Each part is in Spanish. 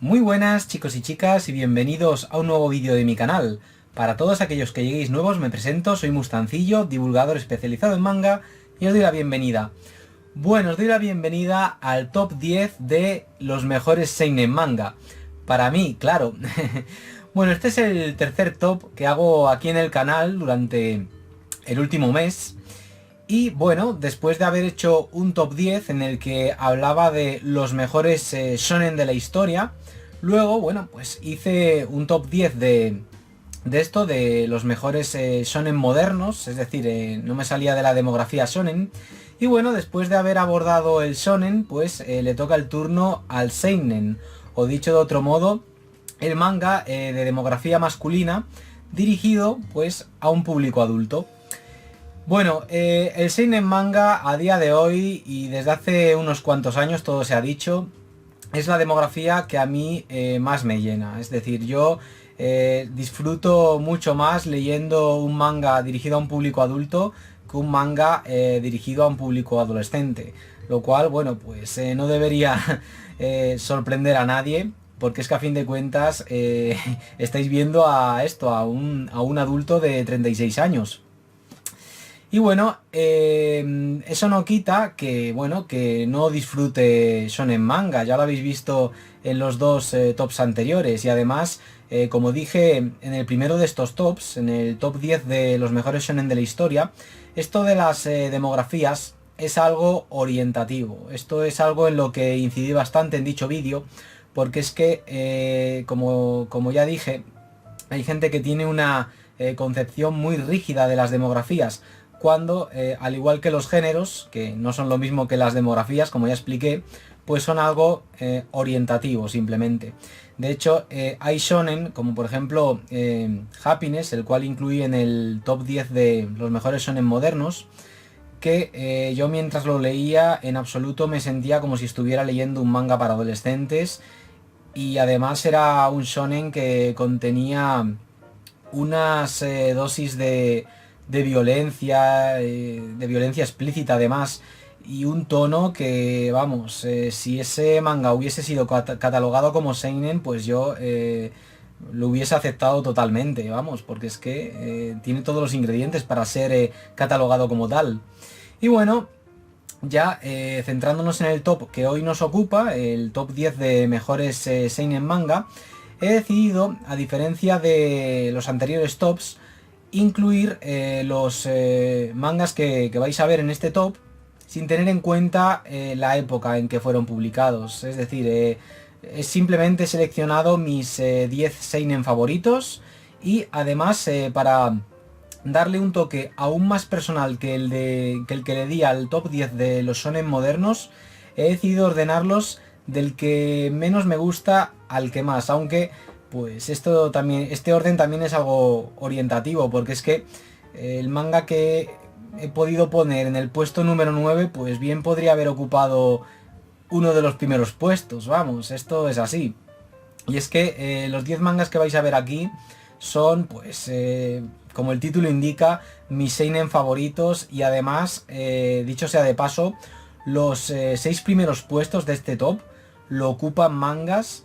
Muy buenas chicos y chicas y bienvenidos a un nuevo vídeo de mi canal. Para todos aquellos que lleguéis nuevos me presento, soy Mustancillo, divulgador especializado en manga y os doy la bienvenida. Bueno, os doy la bienvenida al top 10 de los mejores seinen manga. Para mí, claro. Bueno, este es el tercer top que hago aquí en el canal durante el último mes. Y bueno, después de haber hecho un top 10 en el que hablaba de los mejores shonen de la historia, luego, bueno, pues hice un top 10 de esto, de los mejores shonen modernos, es decir, no me salía de la demografía shonen. Y bueno, después de haber abordado el shonen, pues le toca el turno al seinen, o dicho de otro modo, el manga de demografía masculina, dirigido pues a un público adulto. Bueno, el seinen manga a día de hoy y desde hace unos cuantos años, todo se ha dicho, es la demografía que a mí más me llena. Es decir, yo disfruto mucho más leyendo un manga dirigido a un público adulto que un manga dirigido a un público adolescente. Lo cual, bueno, pues no debería sorprender a nadie, porque es que a fin de cuentas estáis viendo a esto, a un adulto de 36 años. Y bueno, eso no quita que, bueno, que no disfrute shonen manga, ya lo habéis visto en los dos tops anteriores y además, como dije en el primero de estos tops, en el top 10 de los mejores shonen de la historia, esto de las demografías es algo orientativo, esto es algo en lo que incidí bastante en dicho vídeo, porque es que, como ya dije, hay gente que tiene una concepción muy rígida de las demografías, cuando, al igual que los géneros, que no son lo mismo que las demografías, como ya expliqué, pues son algo orientativo simplemente. De hecho, hay shonen, como por ejemplo Happiness, el cual incluí en el top 10 de los mejores shonen modernos, que yo mientras lo leía en absoluto me sentía como si estuviera leyendo un manga para adolescentes, y además era un shonen que contenía unas dosis de violencia explícita además, y un tono que, vamos, si ese manga hubiese sido catalogado como seinen, pues yo lo hubiese aceptado totalmente, vamos, porque es que tiene todos los ingredientes para ser catalogado como tal. Y bueno, ya centrándonos en el top que hoy nos ocupa, el top 10 de mejores seinen manga, he decidido, a diferencia de los anteriores tops, incluir los mangas que vais a ver en este top sin tener en cuenta la época en que fueron publicados. Es decir, he simplemente seleccionado mis 10 seinen favoritos, y además para darle un toque aún más personal que el que le di al top 10 de los shonen modernos, he decidido ordenarlos del que menos me gusta al que más, aunque pues esto también, este orden también es algo orientativo, porque es que el manga que he podido poner en el puesto número 9, pues bien podría haber ocupado uno de los primeros puestos, vamos, esto es así. Y es que los 10 mangas que vais a ver aquí son, pues, como el título indica, mis seinen favoritos, y además, dicho sea de paso, los 6 primeros puestos de este top lo ocupan mangas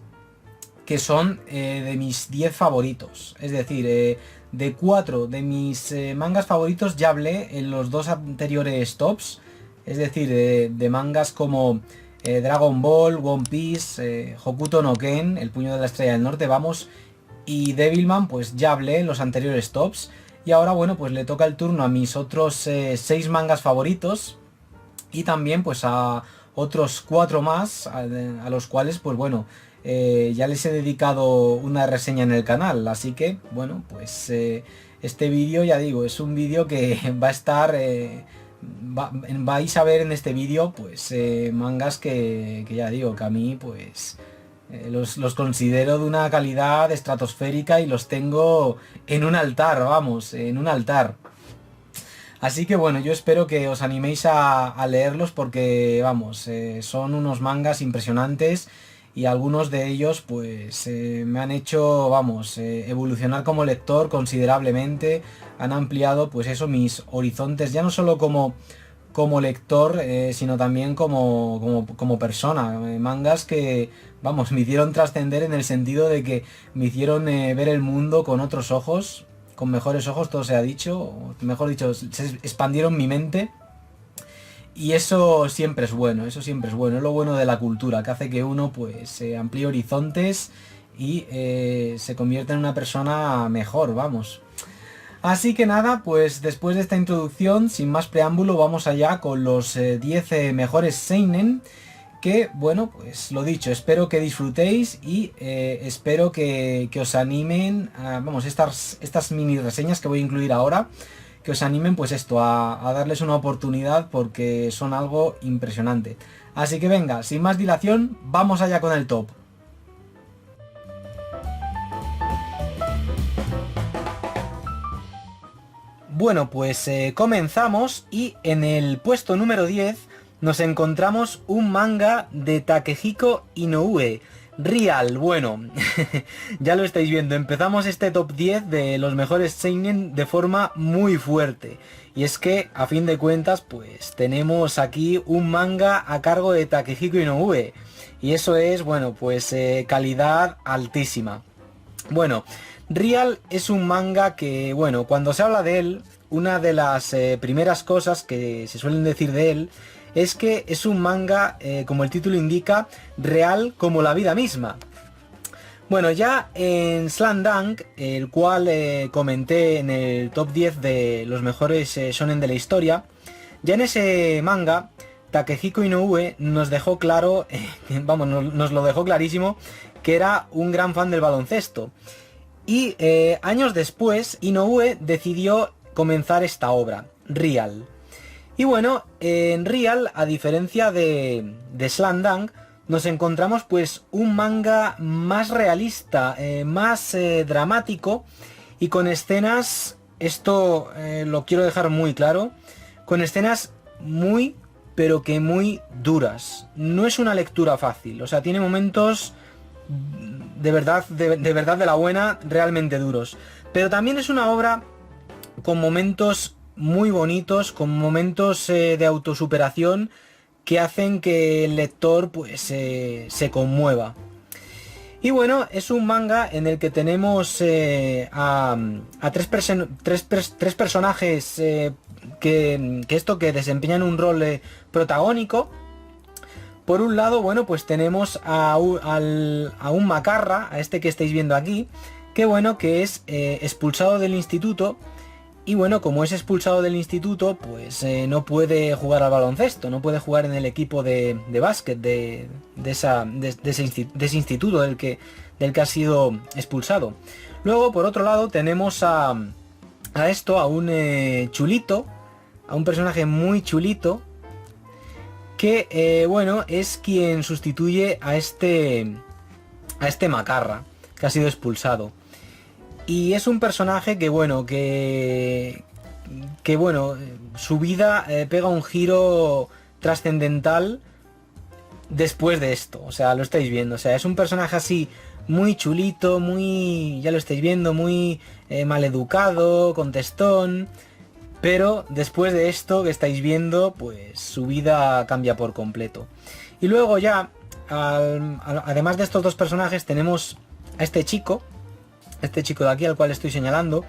que son de mis 10 favoritos. Es decir, de 4 de mis mangas favoritos ya hablé en los dos anteriores tops. Es decir, de mangas como Dragon Ball, One Piece, Hokuto no Ken, El puño de la estrella del norte, vamos, y Devilman, pues ya hablé en los anteriores tops. Y ahora, bueno, pues le toca el turno a mis otros 6 mangas favoritos, y también pues a otros 4 más, a los cuales, pues bueno, ya les he dedicado una reseña en el canal. Así que, bueno, pues este vídeo, ya digo, es un vídeo que va a estar... vais a ver en este vídeo pues mangas que ya digo que a mí pues los considero de una calidad estratosférica y los tengo en un altar, vamos, en un altar. Así que bueno, yo espero que os animéis a leerlos, porque vamos, son unos mangas impresionantes, y algunos de ellos pues me han hecho, vamos, evolucionar como lector considerablemente. Han ampliado pues eso, mis horizontes, ya no solo como como lector, sino también como persona. Mangas que, vamos, me hicieron trascender en el sentido de que me hicieron ver el mundo con otros ojos, con mejores ojos, todo se ha dicho, o mejor dicho, se expandieron mi mente. Y eso siempre es bueno, eso siempre es bueno, es lo bueno de la cultura, que hace que uno pues se amplíe horizontes y se convierta en una persona mejor, vamos. Así que nada, pues después de esta introducción, sin más preámbulo, vamos allá con los 10 mejores seinen, que bueno, pues lo dicho, espero que disfrutéis y espero que os animen, vamos, estas mini reseñas que voy a incluir ahora, que os animen pues esto, a darles una oportunidad porque son algo impresionante. Así que venga, sin más dilación, vamos allá con el top. Bueno, pues comenzamos y en el puesto número 10 nos encontramos un manga de Takehiko Inoue. Real, bueno, ya lo estáis viendo, empezamos este top 10 de los mejores seinen de forma muy fuerte. Y es que, a fin de cuentas, pues tenemos aquí un manga a cargo de Takehiko Inoue. Y eso es, bueno, pues calidad altísima. Bueno, Real es un manga que, bueno, cuando se habla de él, una de las primeras cosas que se suelen decir de él es que es un manga, como el título indica, real como la vida misma. Bueno, ya en Slam Dunk, el cual comenté en el top 10 de los mejores shonen de la historia, ya en ese manga, Takehiko Inoue nos dejó claro, vamos, nos lo dejó clarísimo, que era un gran fan del baloncesto. Y años después, Inoue decidió comenzar esta obra, Real. Y bueno, en Real, a diferencia de Slam Dunk, nos encontramos pues un manga más realista, más dramático y con escenas, esto lo quiero dejar muy claro, con escenas muy, pero que muy duras. No es una lectura fácil, o sea, tiene momentos de verdad de la buena, realmente duros. Pero también es una obra con momentos muy bonitos, con momentos de autosuperación que hacen que el lector pues se conmueva. Y bueno, es un manga en el que tenemos a tres personajes que desempeñan un rol protagónico. Por un lado, bueno, pues tenemos a un macarra, a este que estáis viendo aquí, que bueno, que es expulsado del instituto. Y bueno, como es expulsado del instituto, pues no puede jugar al baloncesto, no puede jugar en el equipo de básquet de ese instituto del que ha sido expulsado. Luego, por otro lado, tenemos a un chulito, a un personaje muy chulito, que bueno, es quien sustituye a este macarra, que ha sido expulsado. Y es un personaje que bueno, su vida pega un giro trascendental después de esto. O sea, lo estáis viendo. O sea, es un personaje así muy chulito, muy, ya lo estáis viendo, muy maleducado, contestón. Pero después de esto que estáis viendo, pues su vida cambia por completo. Y luego ya, además de estos dos personajes, tenemos a este chico de aquí al cual estoy señalando,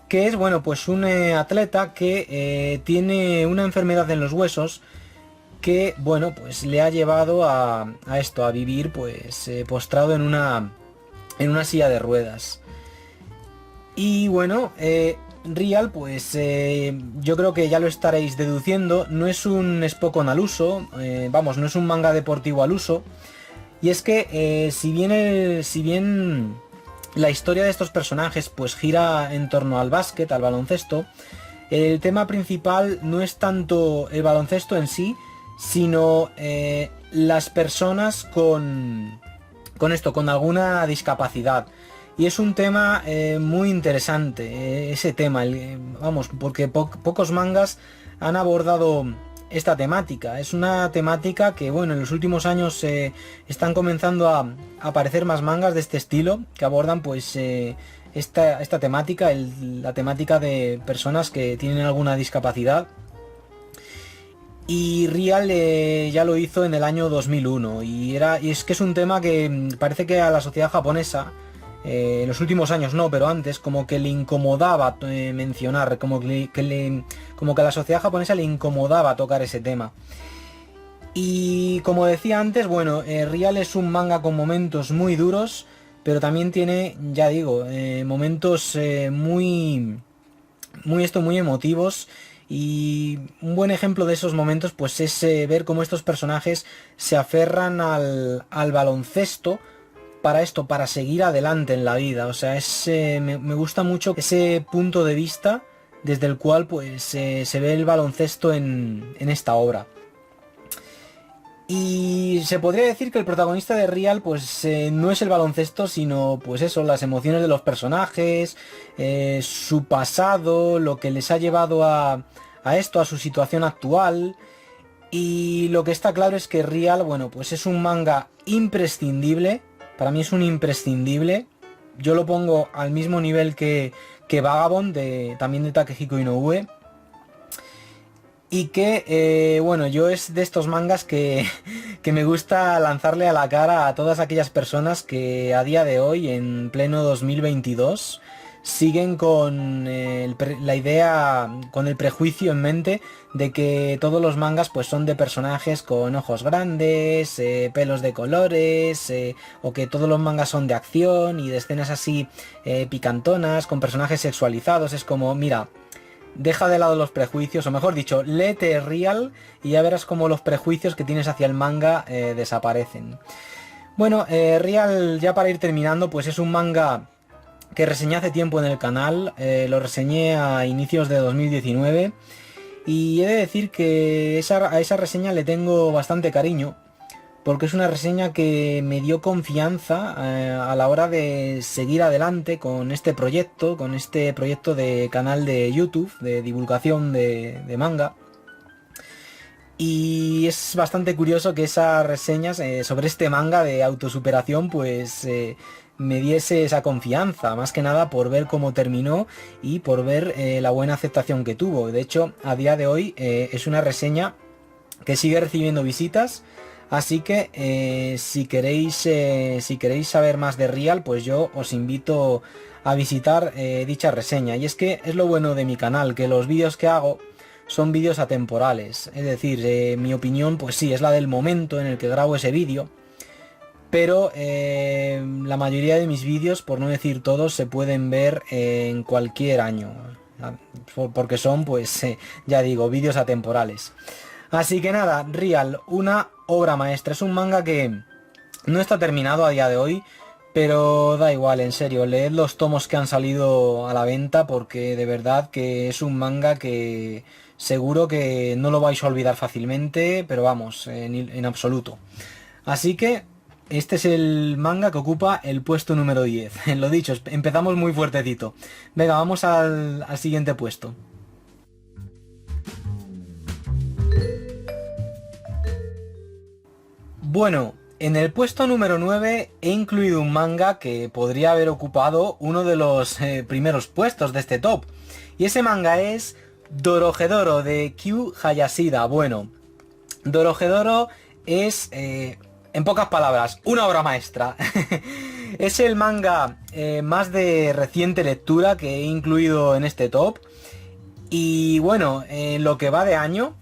que es, bueno, pues un atleta que tiene una enfermedad en los huesos que, bueno, pues le ha llevado a vivir pues postrado en una silla de ruedas. Y bueno, Real, pues yo creo que ya lo estaréis deduciendo, no es un Spokon al uso, no es un manga deportivo al uso. Y es que si bien la historia de estos personajes pues gira en torno al básquet, al baloncesto, el tema principal no es tanto el baloncesto en sí, sino las personas con alguna discapacidad. Y es un tema muy interesante, ese tema, porque pocos mangas han abordado esta temática. Es una temática que, bueno, en los últimos años están comenzando a aparecer más mangas de este estilo que abordan pues esta temática, la temática de personas que tienen alguna discapacidad. Y Real ya lo hizo en el año 2001 y es que es un tema que parece que a la sociedad japonesa, en los últimos años no, pero antes, como que le incomodaba mencionar, como que a la sociedad japonesa le incomodaba tocar ese tema. Y como decía antes, bueno, Real es un manga con momentos muy duros, pero también tiene, ya digo, momentos muy emotivos. Y un buen ejemplo de esos momentos pues es ver cómo estos personajes se aferran al baloncesto para esto, para seguir adelante en la vida. O sea, me gusta mucho ese punto de vista desde el cual pues se ve el baloncesto en esta obra. Y se podría decir que el protagonista de Real pues no es el baloncesto, sino pues eso, las emociones de los personajes, su pasado, lo que les ha llevado a esto, a su situación actual. Y lo que está claro es que Real, bueno, pues es un manga imprescindible. Para mí es un imprescindible. Yo lo pongo al mismo nivel que Vagabond, también de Takehiko Inoue. Y que, bueno, yo es de estos mangas que me gusta lanzarle a la cara a todas aquellas personas que a día de hoy, en pleno 2022, siguen con la idea, con el prejuicio en mente de que todos los mangas pues son de personajes con ojos grandes, pelos de colores, o que todos los mangas son de acción y de escenas así picantonas, con personajes sexualizados. Es como, mira, deja de lado los prejuicios, o mejor dicho, léete Real y ya verás cómo los prejuicios que tienes hacia el manga desaparecen. Bueno, Real, ya para ir terminando, pues es un manga que reseñé hace tiempo en el canal, lo reseñé a inicios de 2019 y he de decir que a esa reseña le tengo bastante cariño, porque es una reseña que me dio confianza a la hora de seguir adelante con este proyecto de canal de YouTube, de divulgación de manga. Y es bastante curioso que esas reseñas sobre este manga de autosuperación pues me diese esa confianza, más que nada por ver cómo terminó y por ver la buena aceptación que tuvo. De hecho, a día de hoy es una reseña que sigue recibiendo visitas. Así que si queréis saber más de Real, pues yo os invito a visitar dicha reseña. Y es que es lo bueno de mi canal, que los vídeos que hago son vídeos atemporales. Es decir, mi opinión pues sí, es la del momento en el que grabo ese vídeo. Pero la mayoría de mis vídeos, por no decir todos, se pueden ver en cualquier año. Porque son, pues, ya digo, vídeos atemporales. Así que nada, Real, una obra maestra. Es un manga que no está terminado a día de hoy, pero da igual, en serio, leed los tomos que han salido a la venta porque de verdad que es un manga que seguro que no lo vais a olvidar fácilmente, pero vamos, en absoluto. Así que este es el manga que ocupa el puesto número 10. Lo dicho, empezamos muy fuertecito. Venga, vamos al siguiente puesto. Bueno, en el puesto número 9 he incluido un manga que podría haber ocupado uno de los primeros puestos de este top. Y ese manga es Dorohedoro de Q Hayashida. Bueno, Dorohedoro es, en pocas palabras, una obra maestra. Es el manga más de reciente lectura que he incluido en este top. Y bueno, en lo que va de año,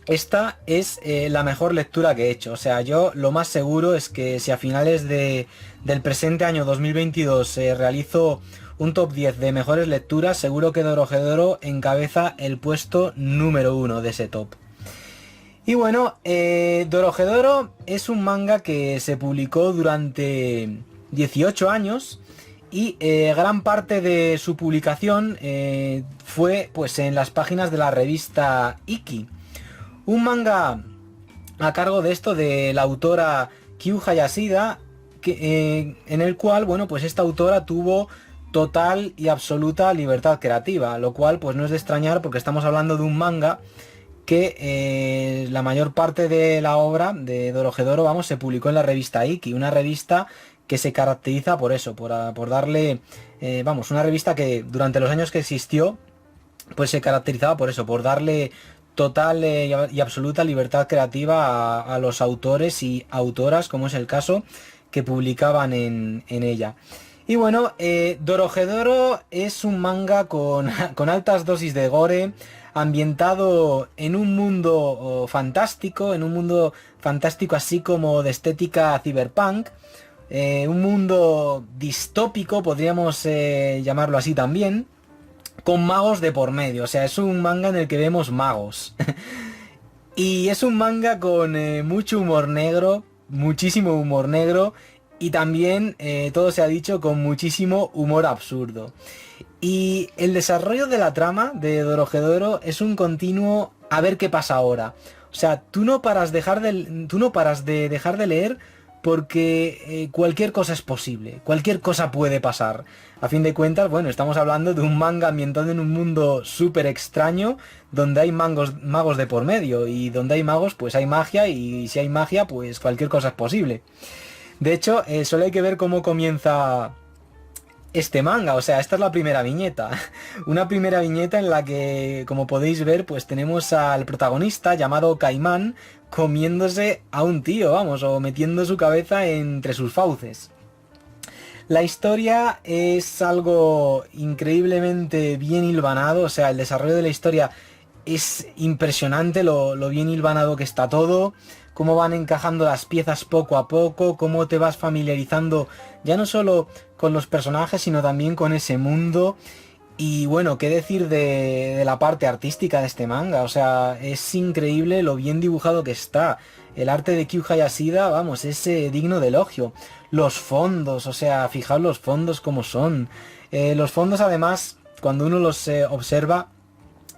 esta es la mejor lectura que he hecho. O sea, yo lo más seguro es que si a finales del presente año 2022 realizo un top 10 de mejores lecturas, seguro que Dorohedoro encabeza el puesto número 1 de ese top. Y bueno, Dorohedoro es un manga que se publicó durante 18 años y gran parte de su publicación fue pues en las páginas de la revista Iki. Un manga a cargo de esto de la autora Kyu Hayashida, en el cual, bueno, pues esta autora tuvo total y absoluta libertad creativa, lo cual pues no es de extrañar porque estamos hablando de un manga que la mayor parte de la obra de Dorohedoro, vamos, se publicó en la revista Iki, una revista que se caracteriza por eso, por darle, vamos, una revista que durante los años que existió, pues se caracterizaba por eso, por darle total y absoluta libertad creativa a los autores y autoras, como es el caso, que publicaban en ella. Y bueno, Dorohedoro es un manga con, con altas dosis de gore, ambientado en un mundo fantástico, en un mundo fantástico así como de estética cyberpunk, un mundo distópico, podríamos llamarlo así también, con magos de por medio, o sea, es un manga en el que vemos magos. Y es un manga con mucho humor negro, muchísimo humor negro, y también, todo se ha dicho, con muchísimo humor absurdo. Y el desarrollo de la trama de Dorohedoro es un continuo a ver qué pasa ahora. O sea, tú no paras de dejar de leer porque cualquier cosa es posible, cualquier cosa puede pasar. A fin de cuentas, bueno, estamos hablando de un manga ambientado en un mundo súper extraño, donde hay magos de por medio, y donde hay magos, pues hay magia, y si hay magia, pues cualquier cosa es posible. De hecho, solo hay que ver cómo comienza este manga, o sea, esta es la primera viñeta. Una primera viñeta en la que, como podéis ver, pues tenemos al protagonista llamado Caimán comiéndose a un tío, vamos, o metiendo su cabeza entre sus fauces. La historia es algo increíblemente bien hilvanado, o sea, el desarrollo de la historia es impresionante lo bien hilvanado que está todo, cómo van encajando las piezas poco a poco, cómo te vas familiarizando ya no solo con los personajes, sino también con ese mundo. Y bueno, qué decir de la parte artística de este manga, o sea, es increíble lo bien dibujado que está. El arte de Kyu Hayashida, vamos, es digno de elogio. Los fondos, o sea, fijaos los fondos como son. Los fondos además, cuando uno los observa,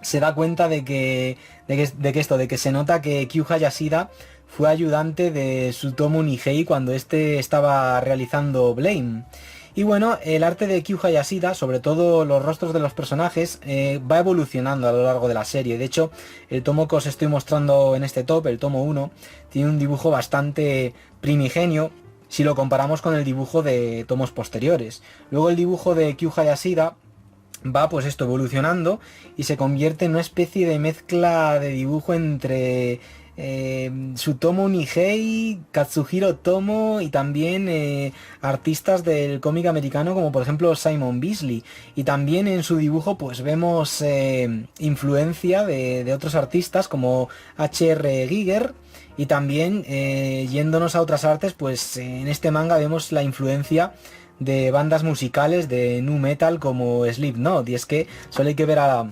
se da cuenta de que se nota que Kyu Hayashida fue ayudante de Tsutomu Nihei cuando este estaba realizando Blame. Y bueno, el arte de Kyu Hayashida, sobre todo los rostros de los personajes, va evolucionando a lo largo de la serie. De hecho, el tomo que os estoy mostrando en este top, el tomo 1, tiene un dibujo bastante primigenio si lo comparamos con el dibujo de tomos posteriores. Luego el dibujo de Kyu Hayashida va pues esto evolucionando y se convierte en una especie de mezcla de dibujo entre Tsutomu Nihei, Katsuhiro Tomo y también artistas del cómic americano como por ejemplo Simon Bisley. Y también en su dibujo pues vemos influencia de otros artistas como H.R. Giger. Y también yéndonos a otras artes, pues en este manga vemos la influencia de bandas musicales de nu metal como Slipknot. Y es que solo hay que ver a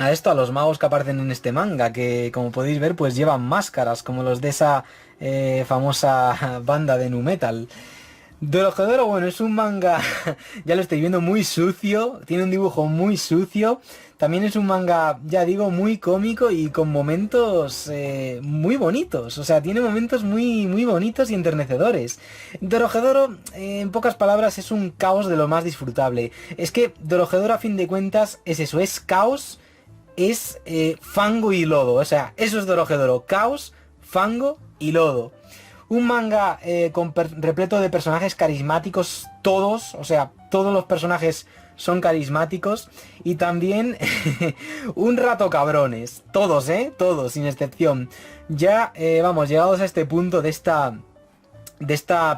esto, a los magos que aparecen en este manga, que como podéis ver pues llevan máscaras como los de esa famosa banda de nu metal. Dorohedoro, bueno, es un manga, ya lo estoy viendo, muy sucio, tiene un dibujo muy sucio. También es un manga, ya digo, muy cómico y con momentos muy bonitos. O sea, tiene momentos muy, muy bonitos y enternecedores. Dorohedoro, en pocas palabras, es un caos de lo más disfrutable. Es que Dorohedoro, a fin de cuentas, es eso, es caos, es fango y lodo. O sea, eso es Dorohedoro, caos, fango y lodo. Un manga repleto de personajes carismáticos, todos, o sea, todos los personajes son carismáticos. Y también un rato cabrones, todos, todos, sin excepción. Ya, vamos, llegados a este punto de esta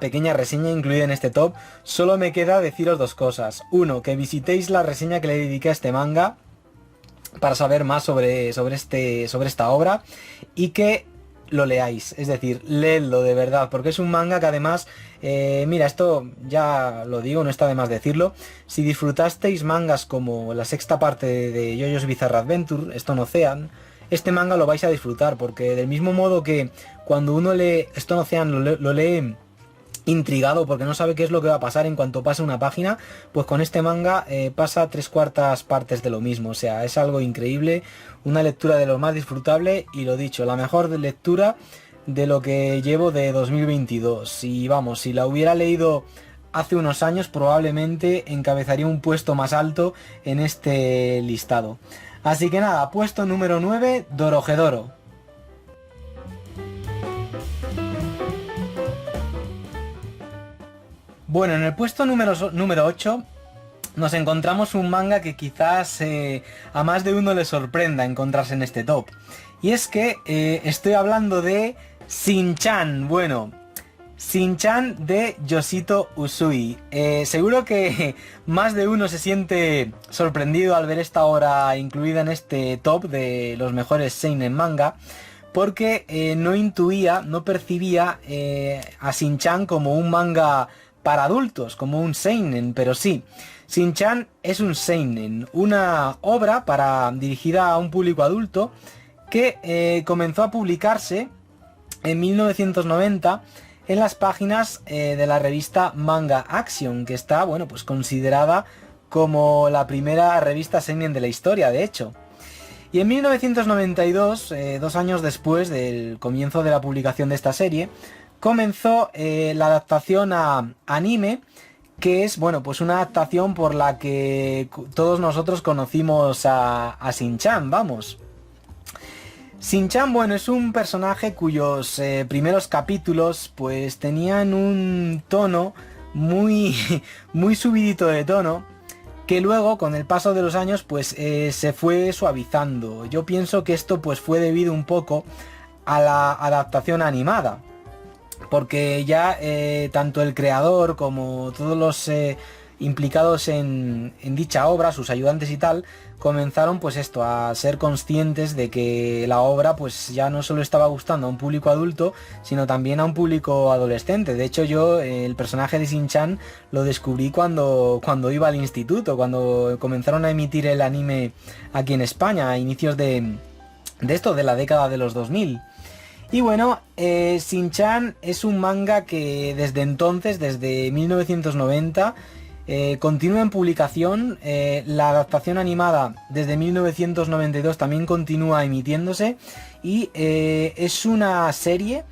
pequeña reseña incluida en este top, solo me queda deciros dos cosas. Uno, que visitéis la reseña que le dediqué a este manga para saber más sobre esta obra, y que lo leáis, es decir, leedlo de verdad, porque es un manga que además, mira, esto ya lo digo, no está de más decirlo, si disfrutasteis mangas como la sexta parte de JoJo's Bizarre Adventure, Stone Ocean, este manga lo vais a disfrutar, porque del mismo modo que cuando uno lee Stone Ocean lo lee intrigado porque no sabe qué es lo que va a pasar en cuanto pase una página, pues con este manga pasa 3/4 partes de lo mismo. O sea, es algo increíble, una lectura de lo más disfrutable y lo dicho, la mejor lectura de lo que llevo de 2022. Y vamos, si la hubiera leído hace unos años probablemente encabezaría un puesto más alto en este listado. Así que nada, puesto número 9, Dorohedoro. Bueno, en el puesto número 8 nos encontramos un manga que quizás a más de uno le sorprenda encontrarse en este top. Y es que estoy hablando de Shin-Chan. Bueno, Shin-Chan de Yoshito Usui. Seguro que más de uno se siente sorprendido al ver esta obra incluida en este top de los mejores seinen manga, porque no intuía, no percibía a Shin-Chan como un manga para adultos, como un seinen, pero sí. Shin-Chan es un seinen, una obra dirigida a un público adulto que comenzó a publicarse en 1990 en las páginas de la revista Manga Action, que está, bueno, pues considerada como la primera revista seinen de la historia, de hecho. Y en 1992, 2 años después del comienzo de la publicación de esta serie, comenzó la adaptación a anime, que es, bueno, pues una adaptación por la que todos nosotros conocimos a Shin-Chan, vamos. Shin-Chan, bueno, es un personaje cuyos primeros capítulos pues tenían un tono muy, muy subidito de tono, que luego con el paso de los años pues se fue suavizando. Yo pienso que esto pues fue debido un poco a la adaptación animada, porque ya tanto el creador como todos los implicados en dicha obra, sus ayudantes y tal, comenzaron pues esto, a ser conscientes de que la obra pues ya no solo estaba gustando a un público adulto, sino también a un público adolescente. De hecho yo el personaje de Shin-Chan lo descubrí cuando iba al instituto, cuando comenzaron a emitir el anime aquí en España, a inicios de la década de los 2000. Y bueno, Shin-Chan es un manga que desde entonces, desde 1990, continúa en publicación. La adaptación animada desde 1992 también continúa emitiéndose. Y es una serie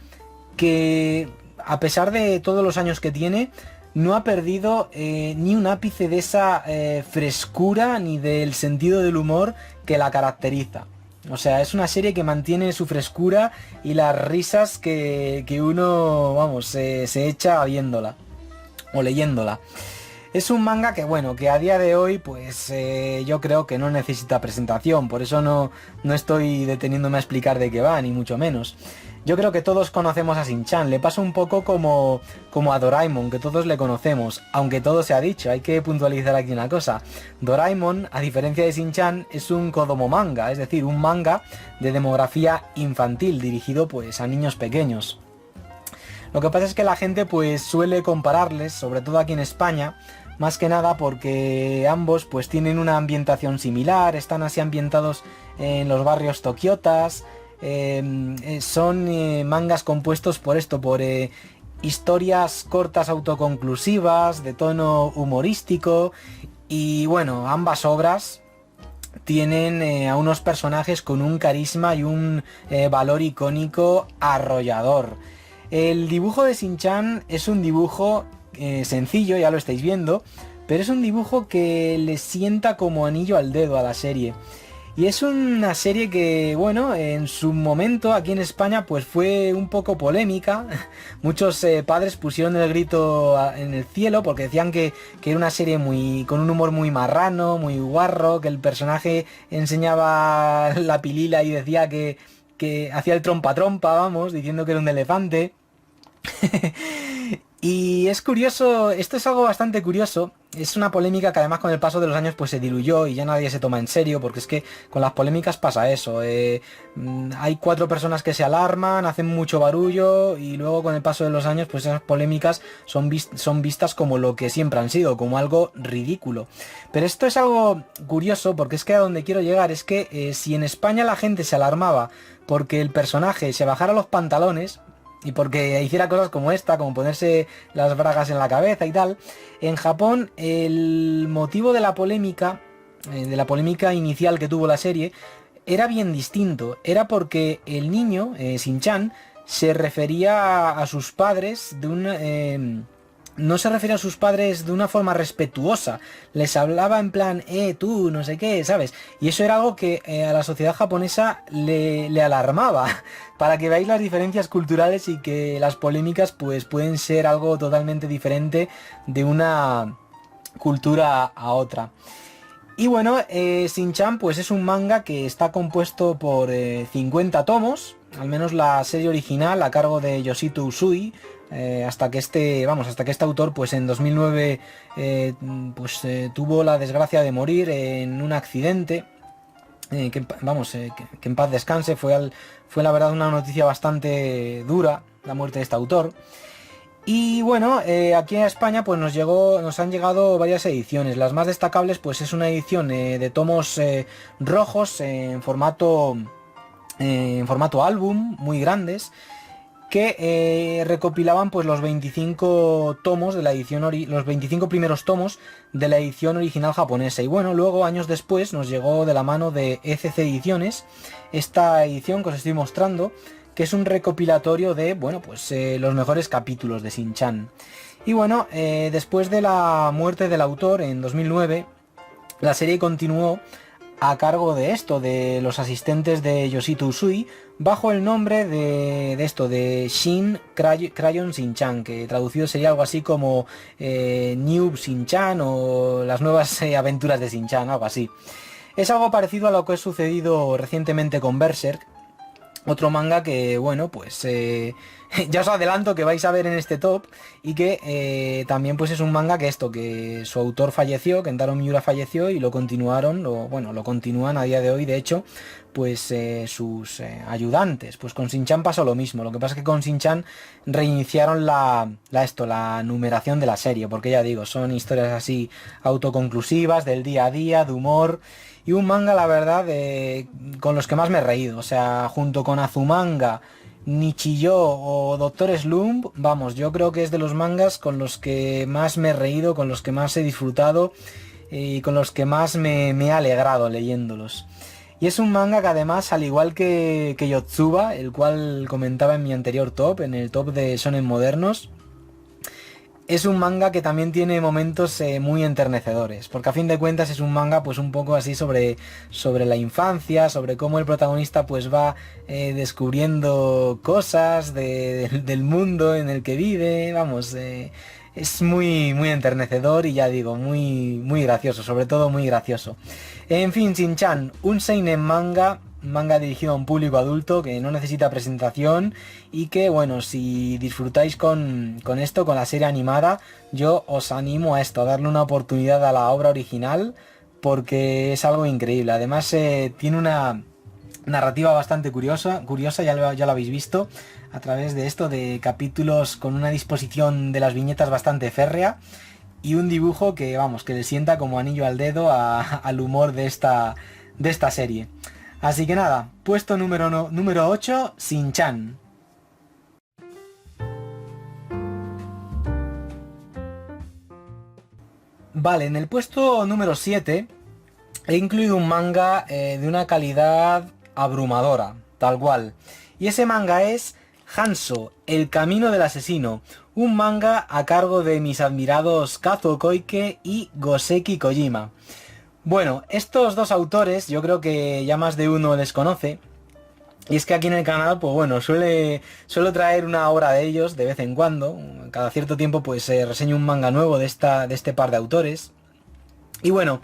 que, a pesar de todos los años que tiene, no ha perdido ni un ápice de esa frescura ni del sentido del humor que la caracteriza. O sea, es una serie que mantiene su frescura y las risas que uno, vamos, se echa viéndola o leyéndola. Es un manga que, bueno, que a día de hoy, pues yo creo que no necesita presentación, por eso no estoy deteniéndome a explicar de qué va, ni mucho menos. Yo creo que todos conocemos a Shin-Chan, le pasa un poco como a Doraemon, que todos le conocemos, aunque todo se ha dicho, hay que puntualizar aquí una cosa. Doraemon, a diferencia de Shin-Chan, es un kodomo manga, es decir, un manga de demografía infantil, dirigido pues a niños pequeños. Lo que pasa es que la gente pues suele compararles, sobre todo aquí en España, más que nada porque ambos pues tienen una ambientación similar, están así ambientados en los barrios tokiotas. Son mangas compuestos por historias cortas autoconclusivas, de tono humorístico, y bueno, ambas obras tienen a unos personajes con un carisma y un valor icónico arrollador. El dibujo de Shin-Chan es un dibujo sencillo, ya lo estáis viendo, pero es un dibujo que le sienta como anillo al dedo a la serie. Y es una serie que, bueno, en su momento aquí en España pues fue un poco polémica. Muchos padres pusieron el grito en el cielo porque decían que era una serie con un humor muy marrano, muy guarro, que el personaje enseñaba la pilila y decía que hacía el trompa-trompa, vamos, diciendo que era un elefante. Y es curioso, esto es algo bastante curioso, es una polémica que además con el paso de los años pues se diluyó y ya nadie se toma en serio, porque es que con las polémicas pasa eso, hay 4 personas que se alarman, hacen mucho barullo y luego con el paso de los años pues esas polémicas son vistas como lo que siempre han sido, como algo ridículo. Pero esto es algo curioso porque es que a donde quiero llegar es que si en España la gente se alarmaba porque el personaje se bajara los pantalones, y porque hiciera cosas como esta, como ponerse las bragas en la cabeza y tal, en Japón el motivo de la polémica inicial que tuvo la serie, era bien distinto. Era porque el niño, Shin-Chan, se refería a sus padres no se refiere a sus padres de una forma respetuosa, les hablaba en plan, tú, no sé qué, ¿sabes? Y eso era algo que a la sociedad japonesa le alarmaba, para que veáis las diferencias culturales y que las polémicas pues pueden ser algo totalmente diferente de una cultura a otra. Y bueno, Shin-Chan pues es un manga que está compuesto por 50 tomos, al menos la serie original a cargo de Yoshito Usui, hasta que este autor pues en 2009 tuvo la desgracia de morir en un accidente. Que en paz descanse, fue la verdad una noticia bastante dura la muerte de este autor. Y bueno, aquí en España pues nos han llegado varias ediciones. Las más destacables pues es una edición de tomos rojos en formato álbum, muy grandes, que recopilaban pues los 25 tomos de la edición los 25 primeros tomos de la edición original japonesa. Y bueno, luego años después nos llegó de la mano de ECC Ediciones esta edición que os estoy mostrando, que es un recopilatorio de, bueno, pues los mejores capítulos de Shin-Chan. Y bueno, después de la muerte del autor en 2009, la serie continuó a cargo de los asistentes de Yoshito Usui, bajo el nombre de Shin Crayon Shin-Chan, que traducido sería algo así como New Shin-Chan o las nuevas aventuras de Shin-Chan, algo así. Es algo parecido a lo que ha sucedido recientemente con Berserk, otro manga que, bueno, pues ya os adelanto que vais a ver en este top, y que también pues es un manga que su autor falleció, Kentaro Miura falleció, y lo continúan a día de hoy, de hecho, pues sus ayudantes. Pues con Shin-Chan pasó lo mismo, lo que pasa es que con Shin-Chan reiniciaron la numeración de la serie, porque ya digo, son historias así autoconclusivas, del día a día, de humor, y un manga, la verdad, con los que más me he reído. O sea, junto con Azumanga, Nichijou o Doctor Slump, vamos, yo creo que es de los mangas con los que más me he reído, con los que más he disfrutado y con los que más me he alegrado leyéndolos. Y es un manga que además, al igual que Yotsuba, el cual comentaba en mi anterior top, en el top de shonen modernos, es un manga que también tiene momentos muy enternecedores, porque a fin de cuentas es un manga pues un poco así sobre la infancia, sobre cómo el protagonista pues va descubriendo cosas del mundo en el que vive, vamos, es muy enternecedor y ya digo, muy gracioso, sobre todo muy gracioso. En fin, Shin-Chan, un seinen manga dirigido a un público adulto que no necesita presentación, y que, bueno, si disfrutáis con la serie animada, yo os animo a darle una oportunidad a la obra original, porque es algo increíble. Además tiene una narrativa bastante curiosa, ya lo habéis visto, a través de capítulos con una disposición de las viñetas bastante férrea, y un dibujo que, vamos, que le sienta como anillo al dedo al humor de esta serie. Así que nada, puesto número 8, Shin-Chan. Vale, en el puesto número 7 he incluido un manga de una calidad abrumadora, tal cual. Y ese manga es Hanzo, el camino del asesino, un manga a cargo de mis admirados Kazuo Koike y Goseki Kojima. Bueno, estos dos autores yo creo que ya más de uno les conoce, y es que aquí en el canal, pues bueno, suelo traer una obra de ellos de vez en cuando. Cada cierto tiempo pues reseño un manga nuevo de este par de autores. Y bueno,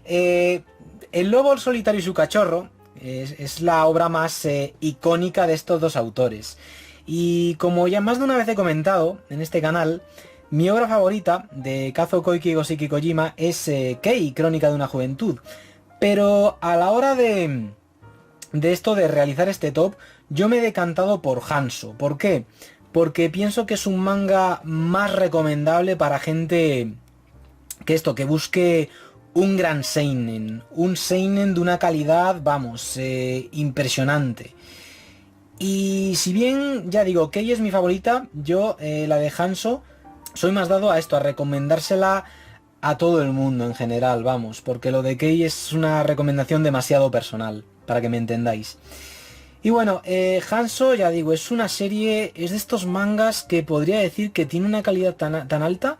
El lobo solitario y su cachorro es la obra más icónica de estos dos autores. Y como ya más de una vez he comentado en este canal, mi obra favorita de Kazuo Koike y Goseki Kojima es Kei, Crónica de una Juventud. Pero a la hora de realizar este top, yo me he decantado por Hanzo. ¿Por qué? Porque pienso que es un manga más recomendable para gente que busque un gran seinen. Un seinen de una calidad, vamos, impresionante. Y si bien, ya digo, Kei es mi favorita, yo la de Hanzo soy más dado a recomendársela a todo el mundo en general, vamos, porque lo de Kei es una recomendación demasiado personal, para que me entendáis. Y bueno, Hanzo, ya digo, es una serie, es de estos mangas que podría decir que tiene una calidad tan alta,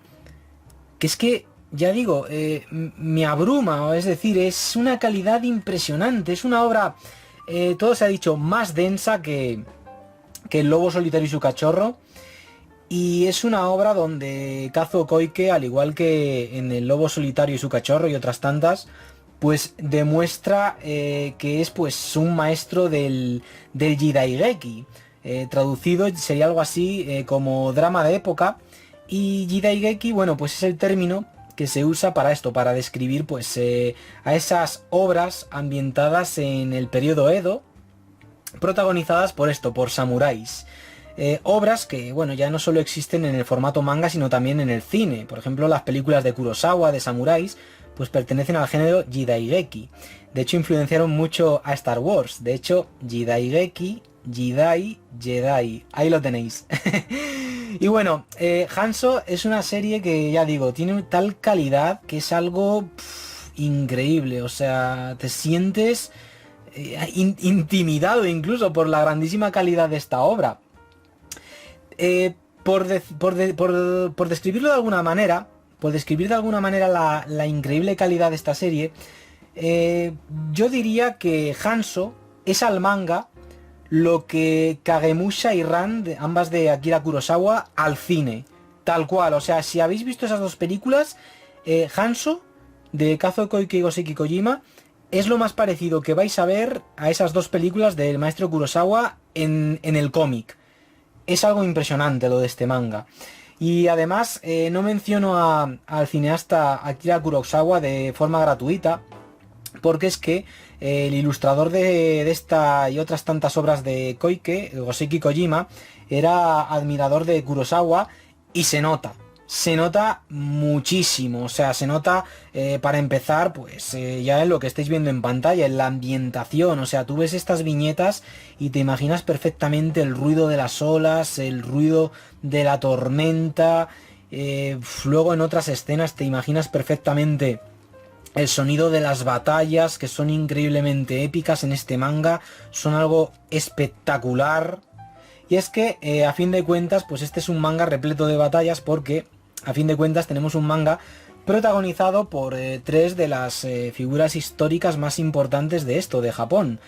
que es que, ya digo, me abruma, es decir, es una calidad impresionante, es una obra, todo se ha dicho, más densa que El lobo solitario y su cachorro. Y es una obra donde Kazuo Koike, al igual que en El lobo solitario y su cachorro y otras tantas, pues demuestra que es pues un maestro del Jidaigeki. Traducido sería algo así como drama de época. Y Jidaigeki, bueno, pues es el término que se usa para esto, para describir pues a esas obras ambientadas en el periodo Edo, protagonizadas por esto, por samuráis. Obras que, bueno, ya no solo existen en el formato manga, sino también en el cine. Por ejemplo, las películas de Kurosawa, de samuráis, pues pertenecen al género Jidaigeki. De hecho, influenciaron mucho a Star Wars. De hecho, Jidaigeki, Jidai, Jedi. Ahí lo tenéis. Y bueno, Hanzo es una serie que, ya digo, tiene tal calidad que es algo increíble. O sea, te sientes intimidado incluso por la grandísima calidad de esta obra. Por describirlo de alguna manera, por describir de alguna manera la increíble calidad de esta serie, yo diría que Hanzo es al manga lo que Kagemusha y Ran, ambas de Akira Kurosawa, al cine. Tal cual, o sea, si habéis visto esas dos películas, Hanzo, de Kazuo Koike y Goseki Kojima, es lo más parecido que vais a ver a esas dos películas del maestro Kurosawa en el cómic. Es algo impresionante lo de este manga. Y además no menciono al cineasta Akira Kurosawa de forma gratuita, porque es que el ilustrador de esta y otras tantas obras de Koike, Goseki Kojima, era admirador de Kurosawa y se nota muchísimo. O sea, se nota para empezar pues ya en lo que estáis viendo en pantalla, en la ambientación. O sea, tú ves estas viñetas y te imaginas perfectamente el ruido de las olas, el ruido de la tormenta. Luego en otras escenas te imaginas perfectamente el sonido de las batallas, que son increíblemente épicas en este manga, son algo espectacular. Y es que, a fin de cuentas, pues este es un manga repleto de batallas porque, a fin de cuentas, tenemos un manga protagonizado por tres de las figuras históricas más importantes de esto, de Japón.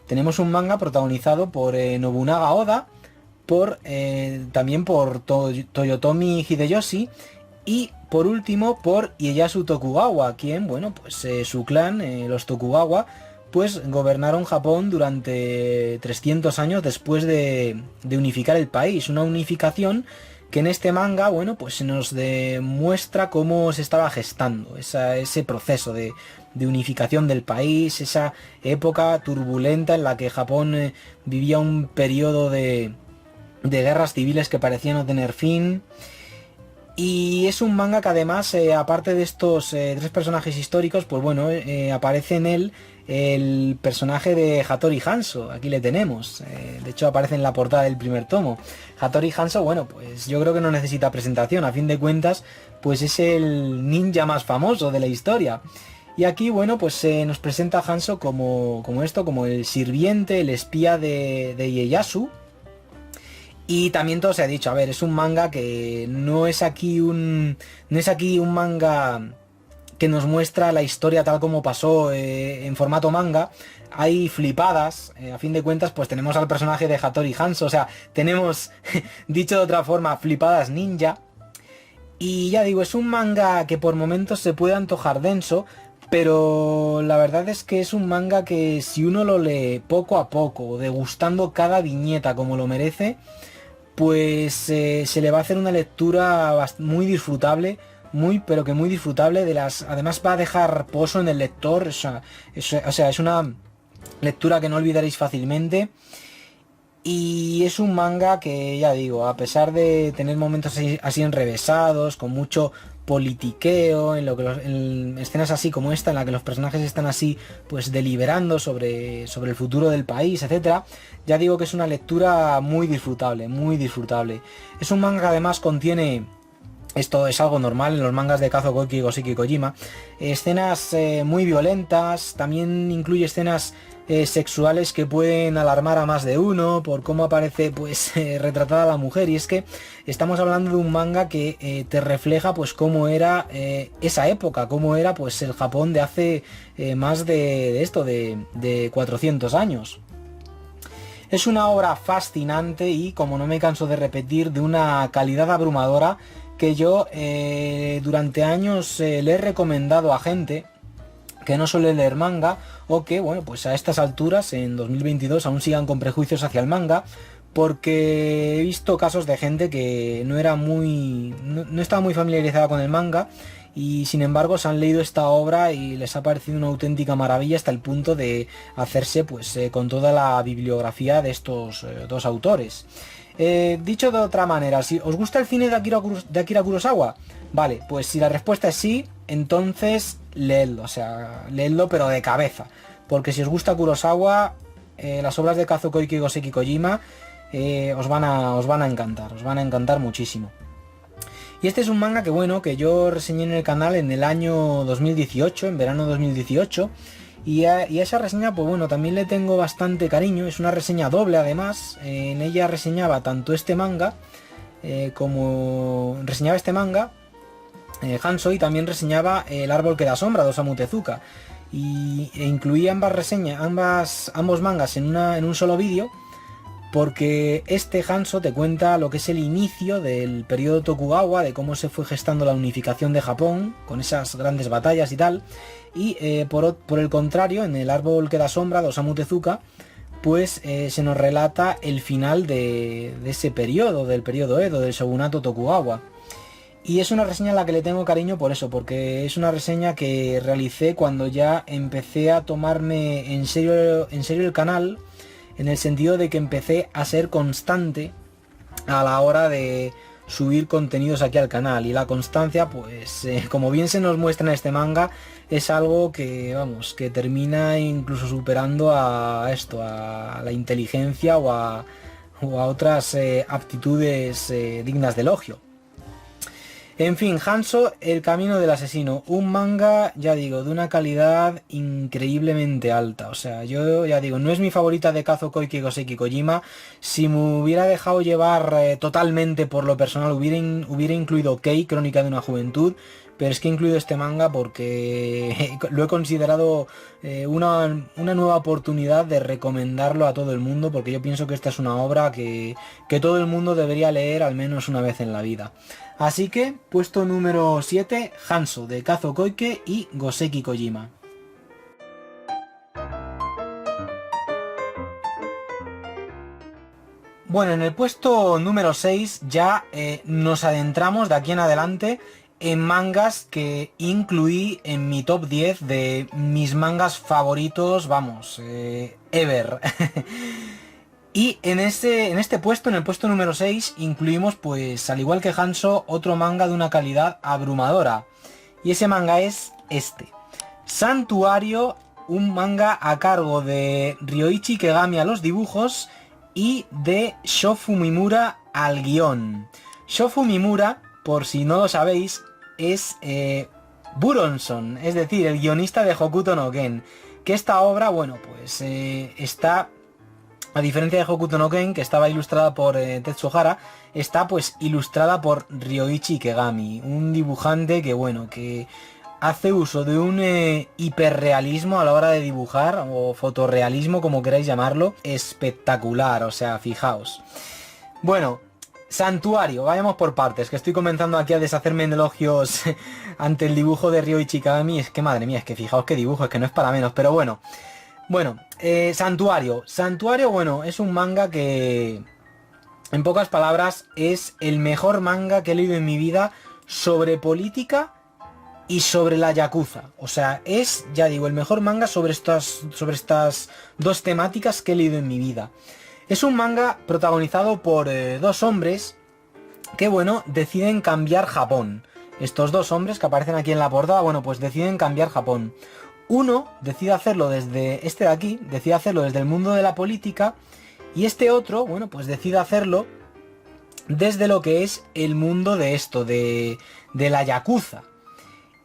Tenemos un manga protagonizado por Nobunaga Oda, también por Toyotomi Hideyoshi, y por último por Ieyasu Tokugawa, quien, bueno, pues su clan, los Tokugawa, pues gobernaron Japón durante 300 años después de unificar el país. Una unificación que en este manga, bueno, pues se nos demuestra cómo se estaba gestando ese proceso de unificación del país, esa época turbulenta en la que Japón vivía un periodo de guerras civiles que parecían no tener fin. Y es un manga que además, aparte de estos tres personajes históricos, pues bueno, aparece en él el personaje de Hattori Hanzo. Aquí le tenemos. De hecho aparece en la portada del primer tomo. Hattori Hanzo, bueno, pues yo creo que no necesita presentación. A fin de cuentas, pues es el ninja más famoso de la historia. Y aquí, bueno, pues nos presenta a Hanzo como el sirviente, el espía de Ieyasu. Y también todo se ha dicho, a ver, es un manga que no es aquí un manga que nos muestra la historia tal como pasó en formato manga. Hay flipadas, a fin de cuentas, pues tenemos al personaje de Hattori Hanzo, o sea, tenemos, dicho de otra forma, flipadas ninja. Y ya digo, es un manga que por momentos se puede antojar denso, pero la verdad es que es un manga que si uno lo lee poco a poco, degustando cada viñeta como lo merece, pues se le va a hacer una lectura muy disfrutable, pero que muy disfrutable. Además va a dejar pozo en el lector, o sea, es una lectura que no olvidaréis fácilmente. Y es un manga que, ya digo, a pesar de tener momentos así enrevesados, con mucho politiqueo, en escenas así como esta, en la que los personajes están así, pues deliberando sobre el futuro del país, etcétera, ya digo que es una lectura muy disfrutable, muy disfrutable. Es un manga que además contiene, esto es algo normal en los mangas de Kazuo Koike y Goseki Kojima, escenas muy violentas, también incluye escenas sexuales que pueden alarmar a más de uno por cómo aparece pues retratada la mujer. Y es que estamos hablando de un manga que te refleja pues cómo era esa época, cómo era pues el Japón de hace más de 400 años. Es una obra fascinante y, como no me canso de repetir, de una calidad abrumadora que yo durante años le he recomendado a gente que no suele leer manga o que, bueno, pues a estas alturas, en 2022, aún sigan con prejuicios hacia el manga, porque he visto casos de gente que no estaba muy familiarizada con el manga y sin embargo se han leído esta obra y les ha parecido una auténtica maravilla hasta el punto de hacerse pues con toda la bibliografía de estos dos autores. Dicho de otra manera, si os gusta el cine de Akira Kurosawa, vale, pues si la respuesta es sí, entonces leedlo, o sea, leedlo pero de cabeza, porque si os gusta Kurosawa, las obras de Kazuo Koike y Goseki Kojima os van a encantar muchísimo. Y este es un manga que, bueno, que yo reseñé en el canal en el año 2018, en verano 2018, y a esa reseña, pues bueno, también le tengo bastante cariño. Es una reseña doble además. En ella reseñaba tanto este manga como reseñaba este manga Hanzo, y también reseñaba El árbol que da sombra de Osamu Tezuka, e incluía ambos mangas en un solo vídeo, porque este Hanzo te cuenta lo que es el inicio del periodo Tokugawa, de cómo se fue gestando la unificación de Japón con esas grandes batallas y tal, y por el contrario, en El árbol que da sombra de Osamu Tezuka, pues se nos relata el final de ese periodo, del periodo Edo, del shogunato Tokugawa. Y es una reseña a la que le tengo cariño por eso, porque es una reseña que realicé cuando ya empecé a tomarme en serio el canal, en el sentido de que empecé a ser constante a la hora de subir contenidos aquí al canal. Y la constancia, pues como bien se nos muestra en este manga, es algo que, vamos, que termina incluso superando a la inteligencia o a otras aptitudes dignas de elogio. En fin, Hanzo, el camino del asesino, un manga, ya digo, de una calidad increíblemente alta. O sea, yo ya digo, no es mi favorita de Kazuo Koike y Goseki Kojima. Si me hubiera dejado llevar totalmente por lo personal, hubiera incluido Kei, Crónica de una Juventud, pero es que he incluido este manga porque lo he considerado una nueva oportunidad de recomendarlo a todo el mundo, porque yo pienso que esta es una obra que todo el mundo debería leer al menos una vez en la vida. Así que, puesto número 7, Hanzo, de Kazuo Koike y Goseki Kojima. Bueno, en el puesto número 6 ya nos adentramos de aquí en adelante en mangas que incluí en mi top 10 de mis mangas favoritos, vamos, ever. Y en este puesto, en el puesto número 6, incluimos, pues, al igual que Hanzo, otro manga de una calidad abrumadora. Y ese manga es este. Santuario, un manga a cargo de Ryoichi Kegami a los dibujos y de Shofu Mimura al guión. Shofu Mimura, por si no lo sabéis, es Buronson, es decir, el guionista de Hokuto no Ken. Que esta obra, bueno, pues está... A diferencia de Hokuto no Ken, que estaba ilustrada por Tetsuhara, está pues ilustrada por Ryoichi Kegami, un dibujante que, bueno, que hace uso de un hiperrealismo a la hora de dibujar, o fotorrealismo, como queráis llamarlo, espectacular, o sea, fijaos. Bueno, Santuario, vayamos por partes, que estoy comenzando aquí a deshacerme en elogios ante el dibujo de Ryoichi Kegami. Es que, madre mía, es que fijaos qué dibujo, es que no es para menos, pero bueno... Bueno, Santuario. Santuario, bueno, es un manga que, en pocas palabras, es el mejor manga que he leído en mi vida sobre política y sobre la Yakuza. O sea, es, ya digo, el mejor manga sobre estas dos temáticas que he leído en mi vida. Es un manga protagonizado por dos hombres que, bueno, deciden cambiar Japón. Estos dos hombres que aparecen aquí en la portada, bueno, pues deciden cambiar Japón. Uno decide hacerlo decide hacerlo desde el mundo de la política, y este otro, bueno, pues decide hacerlo desde lo que es el mundo de esto, de la Yakuza.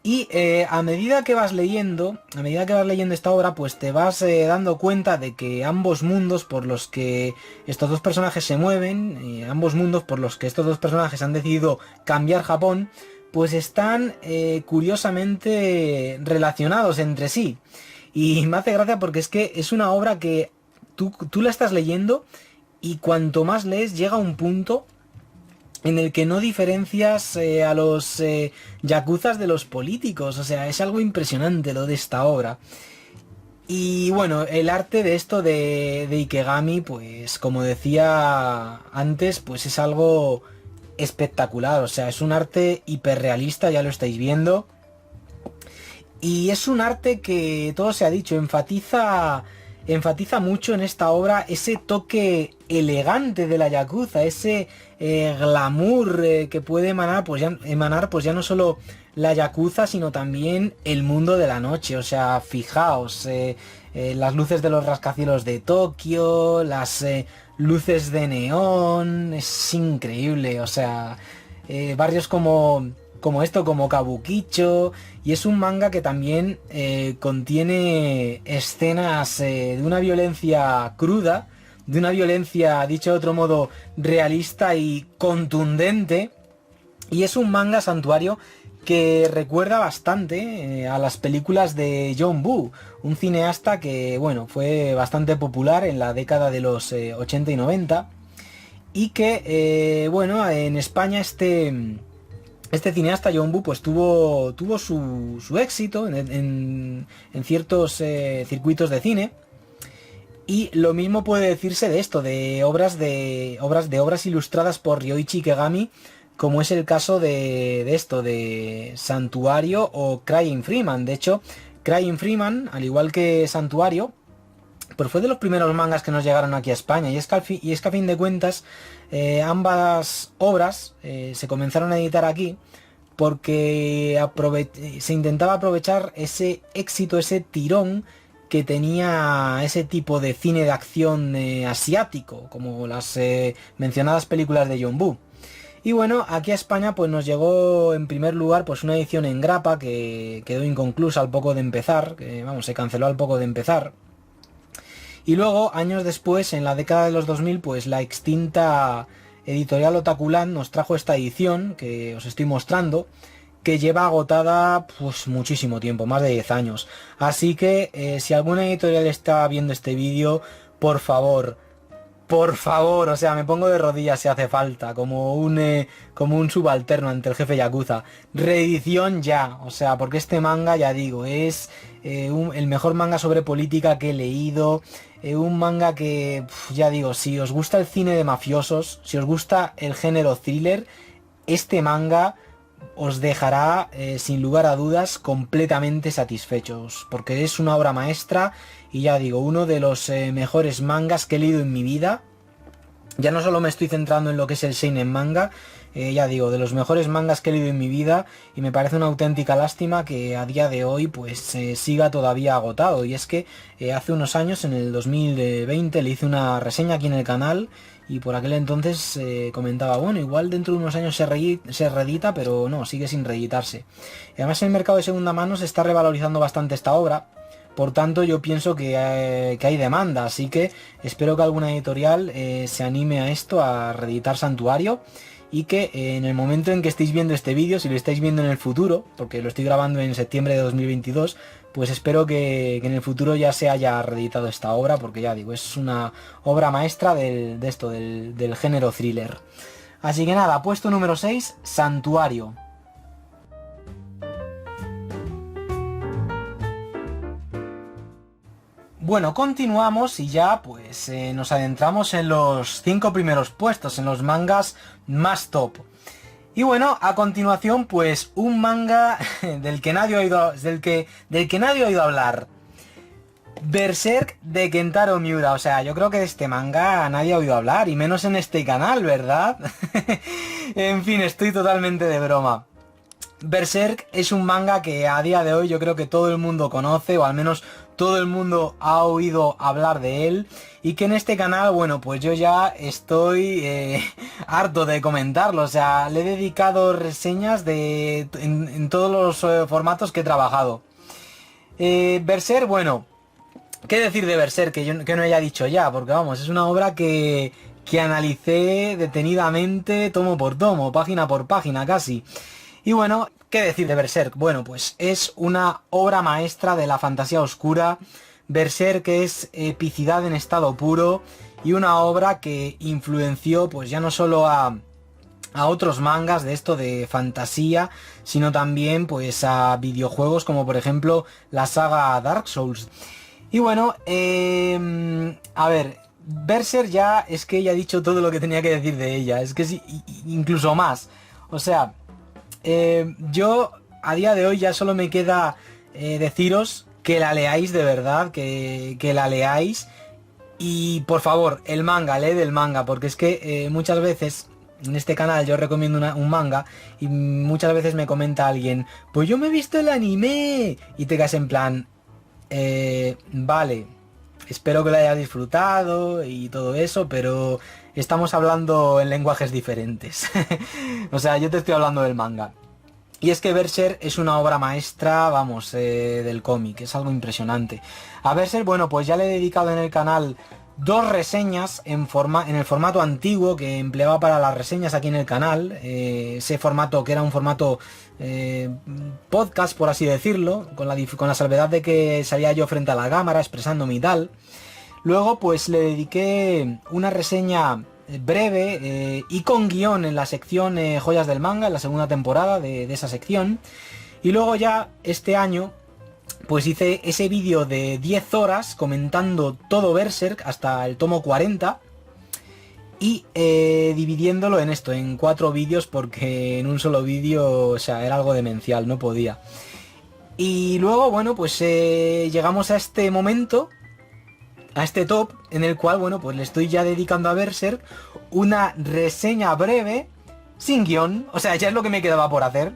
Y a medida que vas leyendo esta obra, pues te vas dando cuenta de que ambos mundos por los que estos dos personajes se mueven, ambos mundos por los que estos dos personajes han decidido cambiar Japón, pues están curiosamente relacionados entre sí. Y me hace gracia porque es que es una obra que tú la estás leyendo y cuanto más lees llega un punto en el que no diferencias a los yakuzas de los políticos. O sea, es algo impresionante lo de esta obra. Y bueno, el arte de esto de Ikegami, pues como decía antes, pues es algo espectacular. O sea, es un arte hiperrealista, ya lo estáis viendo. Y es un arte que, todo se ha dicho, enfatiza mucho en esta obra ese toque elegante de la yakuza, ese glamour que puede emanar pues ya no solo la yakuza, sino también el mundo de la noche. O sea, fijaos, las luces de los rascacielos de Tokio, las luces de neón, es increíble. O sea, barrios como Kabukicho, y es un manga que también contiene escenas de una violencia cruda, de una violencia, dicho de otro modo, realista y contundente, y es un manga santuario que recuerda bastante a las películas de John Woo, un cineasta que, bueno, fue bastante popular en la década de los 80 y 90, y que, bueno, en España este cineasta John Woo pues tuvo su éxito en ciertos circuitos de cine, y lo mismo puede decirse de esto, de obras ilustradas por Ryoichi Ikegami, como es el caso de Santuario o Crying Freeman. De hecho, Crying Freeman, al igual que Santuario, pues fue de los primeros mangas que nos llegaron aquí a España, y es que a fin de cuentas ambas obras se comenzaron a editar aquí porque se intentaba aprovechar ese éxito, ese tirón que tenía ese tipo de cine de acción asiático, como las mencionadas películas de John Woo. Y bueno, aquí a España pues nos llegó en primer lugar pues una edición en grapa que quedó inconclusa al poco de empezar, que vamos, se canceló al poco de empezar. Y luego, años después, en la década de los 2000, pues la extinta editorial Otakulan nos trajo esta edición que os estoy mostrando, que lleva agotada pues muchísimo tiempo, más de 10 años. Así que si alguna editorial está viendo este vídeo, por favor, o sea, me pongo de rodillas si hace falta, como un subalterno ante el jefe Yakuza. Reedición ya, o sea, porque este manga, ya digo, es el mejor manga sobre política que he leído. Un manga que, ya digo, si os gusta el cine de mafiosos, si os gusta el género thriller, este manga os dejará, sin lugar a dudas, completamente satisfechos, porque es una obra maestra y ya digo, uno de los mejores mangas que he leído en mi vida. Ya no solo me estoy centrando en lo que es el seinen manga, ya digo, de los mejores mangas que he leído en mi vida, y me parece una auténtica lástima que a día de hoy pues siga todavía agotado. Y es que hace unos años, en el 2020, le hice una reseña aquí en el canal, y por aquel entonces comentaba, bueno, igual dentro de unos años se reedita, pero no, sigue sin reeditarse. Y además en el mercado de segunda mano se está revalorizando bastante esta obra. Por tanto, yo pienso que hay demanda, así que espero que alguna editorial se anime a esto, a reeditar Santuario, y que en el momento en que estéis viendo este vídeo, si lo estáis viendo en el futuro, porque lo estoy grabando en septiembre de 2022, pues espero que en el futuro ya se haya reeditado esta obra, porque ya digo, es una obra maestra del género thriller. Así que nada, puesto número 6, Santuario. Bueno, continuamos y ya pues nos adentramos en los 5 primeros puestos, en los mangas más top. Y bueno, a continuación pues un manga del que nadie ha oído hablar. Berserk de Kentaro Miura. O sea, yo creo que de este manga nadie ha oído hablar, y menos en este canal, ¿verdad? En fin, estoy totalmente de broma. Berserk es un manga que a día de hoy yo creo que todo el mundo conoce, o al menos todo el mundo ha oído hablar de él, y que en este canal, bueno, pues yo ya estoy harto de comentarlo. O sea, le he dedicado reseñas en todos los formatos que he trabajado. Berserk, bueno, ¿qué decir de Berserk que no haya dicho ya? Porque vamos, es una obra que analicé detenidamente, tomo por tomo, página por página casi. Y bueno, ¿qué decir de Berserk? Bueno, pues es una obra maestra de la fantasía oscura, Berserk es epicidad en estado puro y una obra que influenció pues ya no solo a otros mangas de esto de fantasía, sino también pues a videojuegos como por ejemplo la saga Dark Souls. Y bueno, a ver, Berserk ya es que ya he dicho todo lo que tenía que decir de ella, es que sí, incluso más. O sea, yo a día de hoy ya solo me queda deciros que la leáis de verdad, que la leáis. Y por favor, el manga, leed el manga, porque es que muchas veces en este canal yo recomiendo un manga y muchas veces me comenta alguien, pues yo me he visto el anime, y te quedas en plan, vale, espero que lo hayas disfrutado y todo eso, pero estamos hablando en lenguajes diferentes. O sea, yo te estoy hablando del manga. Y es que Berserk es una obra maestra, vamos, del cómic, es algo impresionante. A Berserk, bueno, pues ya le he dedicado en el canal 2 reseñas en el formato antiguo que empleaba para las reseñas aquí en el canal. Ese formato que era un formato podcast, por así decirlo, con la salvedad de que salía yo frente a la cámara expresándome y tal. Luego pues le dediqué una reseña breve y con guión en la sección Joyas del Manga, en la segunda temporada de esa sección. Y luego ya este año pues hice ese vídeo de 10 horas comentando todo Berserk hasta el tomo 40 y dividiéndolo en esto, en 4 vídeos, porque en un solo vídeo, o sea, era algo demencial, no podía. Y luego, bueno, pues llegamos a este momento, a este top, en el cual, bueno, pues le estoy ya dedicando a Berserk una reseña breve, sin guión, o sea, ya es lo que me quedaba por hacer.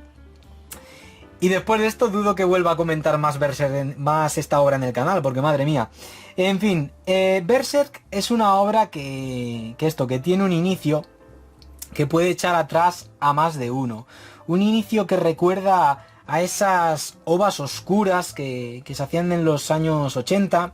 Y después de esto dudo que vuelva a comentar más Berserk, más esta obra en el canal, porque madre mía. En fin, Berserk es una obra que tiene un inicio que puede echar atrás a más de uno. Un inicio que recuerda a esas ovas oscuras que se hacían en los años 80,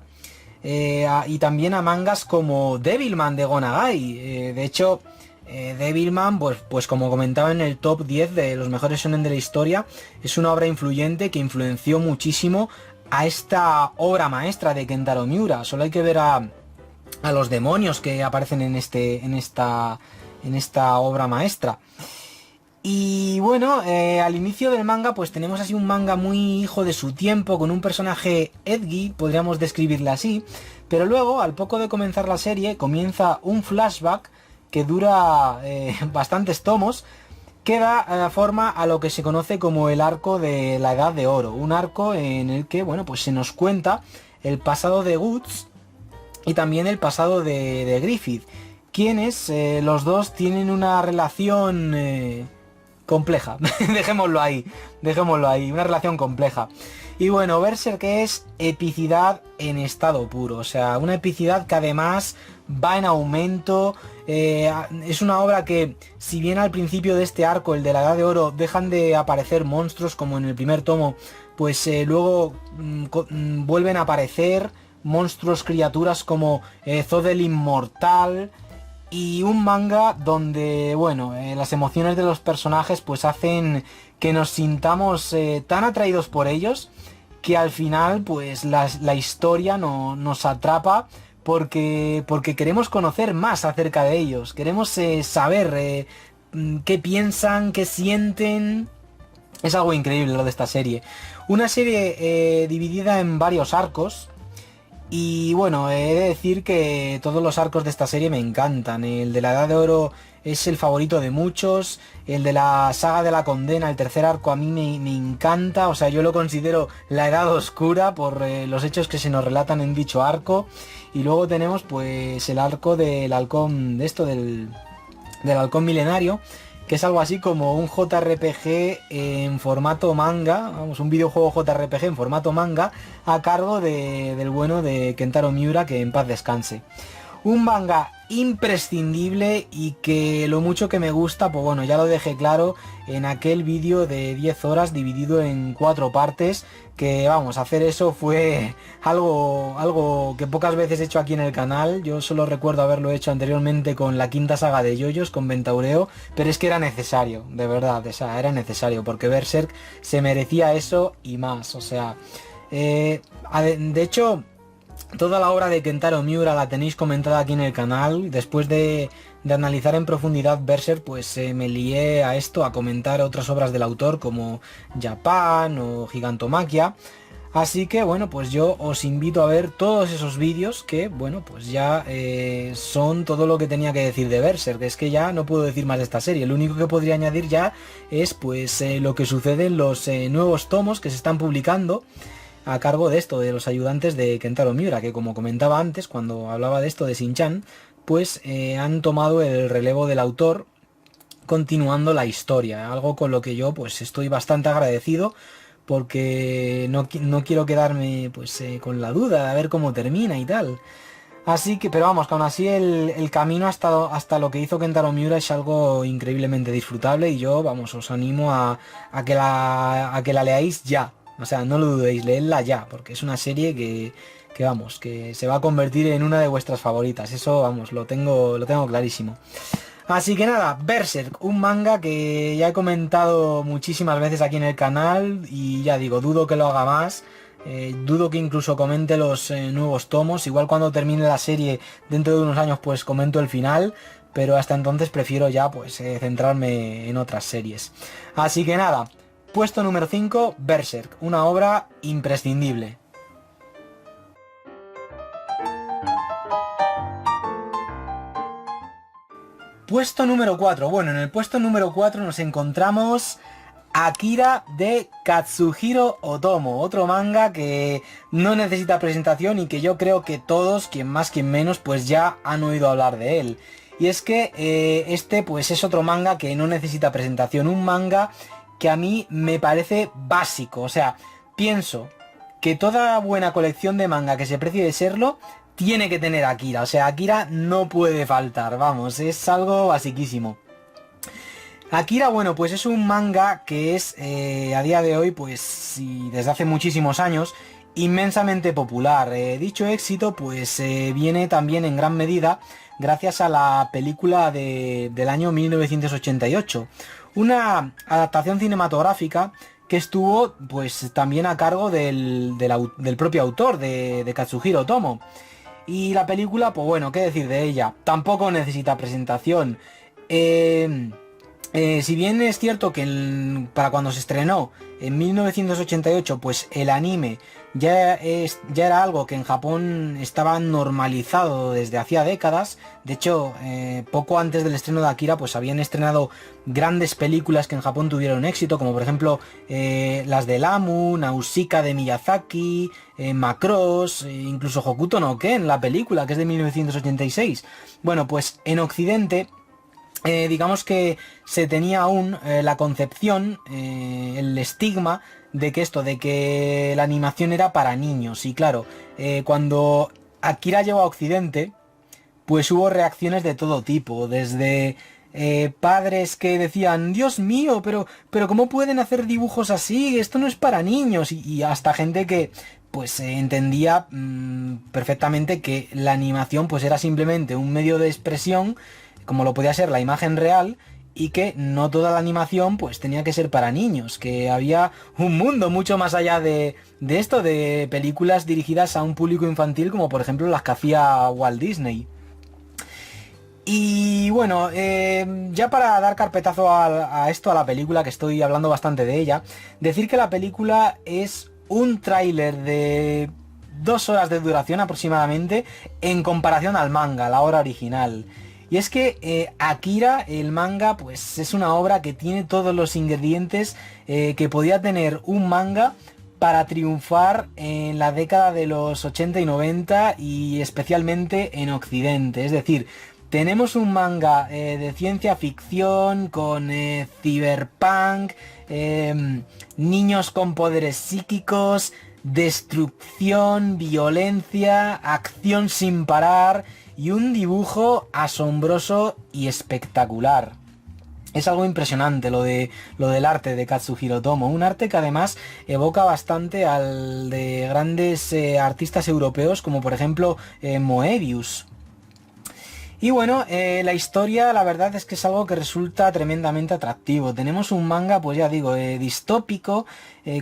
y también a mangas como Devilman de Go Nagai. De hecho, Devilman, pues como comentaba en el top 10 de los mejores shonen de la historia, es una obra influyente que influenció muchísimo a esta obra maestra de Kentaro Miura. Solo hay que ver a los demonios que aparecen en esta obra maestra. Y bueno, al inicio del manga pues tenemos así un manga muy hijo de su tiempo, con un personaje edgy, podríamos describirle así, pero luego, al poco de comenzar la serie, comienza un flashback que dura bastantes tomos, que da forma a lo que se conoce como el arco de la Edad de Oro, un arco en el que, bueno, pues se nos cuenta el pasado de Guts y también el pasado de Griffith, quienes los dos tienen una relación compleja. dejémoslo ahí, una relación compleja. Y bueno, Berserk es epicidad en estado puro, o sea, una epicidad que además va en aumento. Es una obra que, si bien al principio de este arco, el de la Edad de Oro, dejan de aparecer monstruos como en el primer tomo, pues luego vuelven a aparecer monstruos, criaturas como Zod el Inmortal, y un manga donde, bueno, las emociones de los personajes pues hacen que nos sintamos tan atraídos por ellos, que al final pues la historia nos atrapa, porque queremos conocer más acerca de ellos, queremos saber qué piensan, qué sienten. Es algo increíble lo de esta serie. Una serie dividida en varios arcos. Y bueno, he de decir que todos los arcos de esta serie me encantan. El de la Edad de Oro es el favorito de muchos. El de la saga de la condena, el tercer arco, a mí me encanta. O sea, yo lo considero la Edad Oscura por los hechos que se nos relatan en dicho arco. Y luego tenemos pues el arco del halcón, del halcón milenario, que es algo así como un JRPG en formato manga, vamos, un videojuego JRPG en formato manga, a cargo del bueno de Kentaro Miura, que en paz descanse. Un manga imprescindible y que lo mucho que me gusta, pues bueno, ya lo dejé claro en aquel vídeo de 10 horas dividido en 4 partes, que vamos, hacer eso fue algo que pocas veces he hecho aquí en el canal. Yo solo recuerdo haberlo hecho anteriormente con la quinta saga de JoJo's, con Ventaureo, pero es que era necesario, de verdad, o sea, era necesario, porque Berserk se merecía eso y más, o sea, de hecho, Toda la obra de Kentaro Miura la tenéis comentada aquí en el canal. Después de analizar en profundidad Berserk, pues me lié a esto, a comentar otras obras del autor como Japan o Gigantomachia. Así que bueno, pues yo os invito a ver todos esos vídeos que, bueno, pues ya son todo lo que tenía que decir de Berserk. Es que ya no puedo decir más de esta serie. Lo único que podría añadir ya es pues lo que sucede en los nuevos tomos que se están publicando a cargo de esto, de los ayudantes de Kentaro Miura, que como comentaba antes, cuando hablaba de esto de Shin-Chan, pues han tomado el relevo del autor continuando la historia, algo con lo que yo pues estoy bastante agradecido, porque no quiero quedarme pues con la duda de a ver cómo termina y tal. Así que, pero vamos, que aún así el camino hasta lo que hizo Kentaro Miura es algo increíblemente disfrutable y yo, vamos, os animo a que la leáis ya. O sea, no lo dudéis, leedla ya, porque es una serie que vamos, que se va a convertir en una de vuestras favoritas. Eso, vamos, lo tengo clarísimo. Así que nada, Berserk, un manga que ya he comentado muchísimas veces aquí en el canal y ya digo, dudo que lo haga más. Dudo que incluso comente los nuevos tomos. Igual cuando termine la serie dentro de unos años pues comento el final, pero hasta entonces prefiero ya pues centrarme en otras series. Así que nada, puesto número 5, Berserk, una obra imprescindible. Puesto número 4. Bueno, en el puesto número 4 nos encontramos Akira de Katsuhiro Otomo, otro manga que no necesita presentación y que yo creo que todos, quien más quien menos, pues ya han oído hablar de él. Y es que este pues es otro manga que no necesita presentación, un manga que a mí me parece básico, o sea, pienso que toda buena colección de manga que se precie de serlo tiene que tener Akira, o sea, Akira no puede faltar, vamos, es algo basiquísimo. Akira, bueno, pues es un manga que es a día de hoy, pues y desde hace muchísimos años, inmensamente popular. Dicho éxito, pues viene también en gran medida gracias a la película del año 1988. Una adaptación cinematográfica que estuvo pues también a cargo del propio autor, de Katsuhiro Otomo. Y la película, pues bueno, qué decir de ella, tampoco necesita presentación. Si bien es cierto que para cuando se estrenó en 1988, pues el anime ya era algo que en Japón estaba normalizado desde hacía décadas. De hecho, poco antes del estreno de Akira, pues habían estrenado grandes películas que en Japón tuvieron éxito, como por ejemplo las de Lamu, Nausicaa de Miyazaki, Macross, incluso Hokuto no Ken, la película, que es de 1986. Bueno, pues en Occidente digamos que se tenía aún la concepción, el estigma de que la animación era para niños. Y claro, cuando Akira llegó a Occidente, pues hubo reacciones de todo tipo, desde padres que decían, Dios mío, pero ¿cómo pueden hacer dibujos así? Esto no es para niños. Y hasta gente que pues entendía perfectamente que la animación pues era simplemente un medio de expresión, como lo podía ser la imagen real, y que no toda la animación pues tenía que ser para niños, que había un mundo mucho más allá de esto, de películas dirigidas a un público infantil, como por ejemplo las que hacía Walt Disney. Y bueno, ya para dar carpetazo a esto, a la película, que estoy hablando bastante de ella, decir que la película es un tráiler de 2 horas de duración aproximadamente en comparación al manga, la obra original. Y es que Akira, el manga, pues es una obra que tiene todos los ingredientes que podía tener un manga para triunfar en la década de los 80 y 90 y especialmente en Occidente. Es decir, tenemos un manga de ciencia ficción con cyberpunk, niños con poderes psíquicos, destrucción, violencia, acción sin parar y un dibujo asombroso y espectacular. Es algo impresionante lo del arte de Katsuhiro Otomo, un arte que además evoca bastante al de grandes artistas europeos como por ejemplo Moebius. Y bueno, la historia la verdad es que es algo que resulta tremendamente atractivo. Tenemos un manga, pues ya digo, distópico,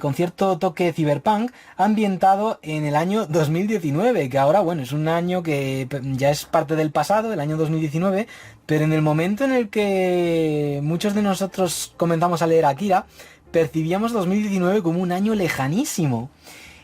con cierto toque cyberpunk, ambientado en el año 2019, que ahora, bueno, es un año que ya es parte del pasado, el año 2019, pero en el momento en el que muchos de nosotros comenzamos a leer Akira, percibíamos 2019 como un año lejanísimo.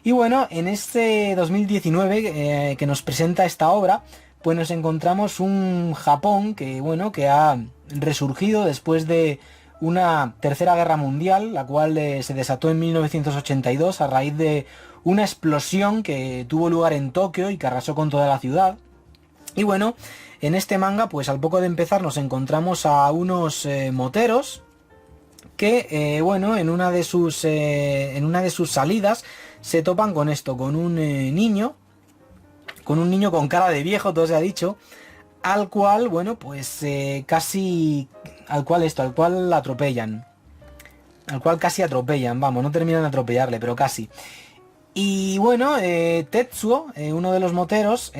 Y bueno, en este 2019 que nos presenta esta obra, pues nos encontramos un Japón que, bueno, que ha resurgido después de una tercera guerra mundial, la cual se desató en 1982 a raíz de una explosión que tuvo lugar en Tokio y que arrasó con toda la ciudad. Y bueno, en este manga, pues al poco de empezar nos encontramos a unos moteros que, bueno, en una de sus salidas se topan con esto, con un niño con cara de viejo, todo se ha dicho, al cual, bueno, pues al cual atropellan, al cual casi atropellan, vamos, no terminan de atropellarle, pero casi. Y bueno, Tetsuo, uno de los moteros,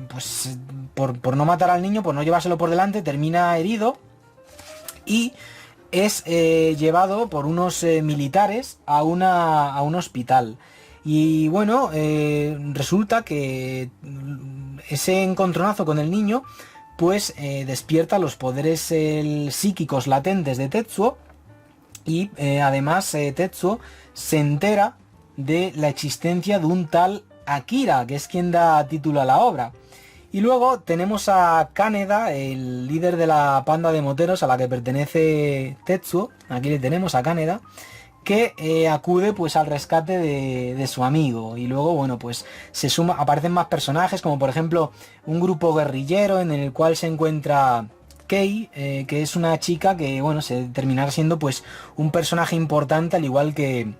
pues por no matar al niño, por no llevárselo por delante, termina herido y es llevado por unos militares a un hospital. Y bueno, resulta que ese encontronazo con el niño pues despierta los poderes psíquicos latentes de Tetsuo y además Tetsuo se entera de la existencia de un tal Akira, que es quien da título a la obra. Y luego tenemos a Kaneda, el líder de la panda de moteros a la que pertenece Tetsuo. Aquí le tenemos a Kaneda, que acude pues al rescate de su amigo. Y luego, bueno, pues aparecen más personajes, como por ejemplo un grupo guerrillero en el cual se encuentra Kei, que es una chica que, bueno, se terminará siendo pues un personaje importante, al igual que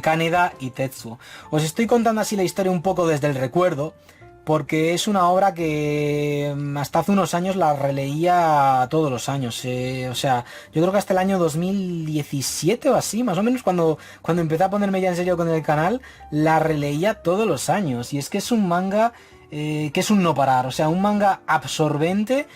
Kaneda y Tetsuo. Os estoy contando así la historia un poco desde el recuerdo, porque es una obra que hasta hace unos años la releía todos los años. O sea, yo creo que hasta el año 2017 o así, más o menos, cuando empecé a ponerme ya en serio con el canal, la releía todos los años. Y es que es un manga que es un no parar, o sea, un manga absorbente.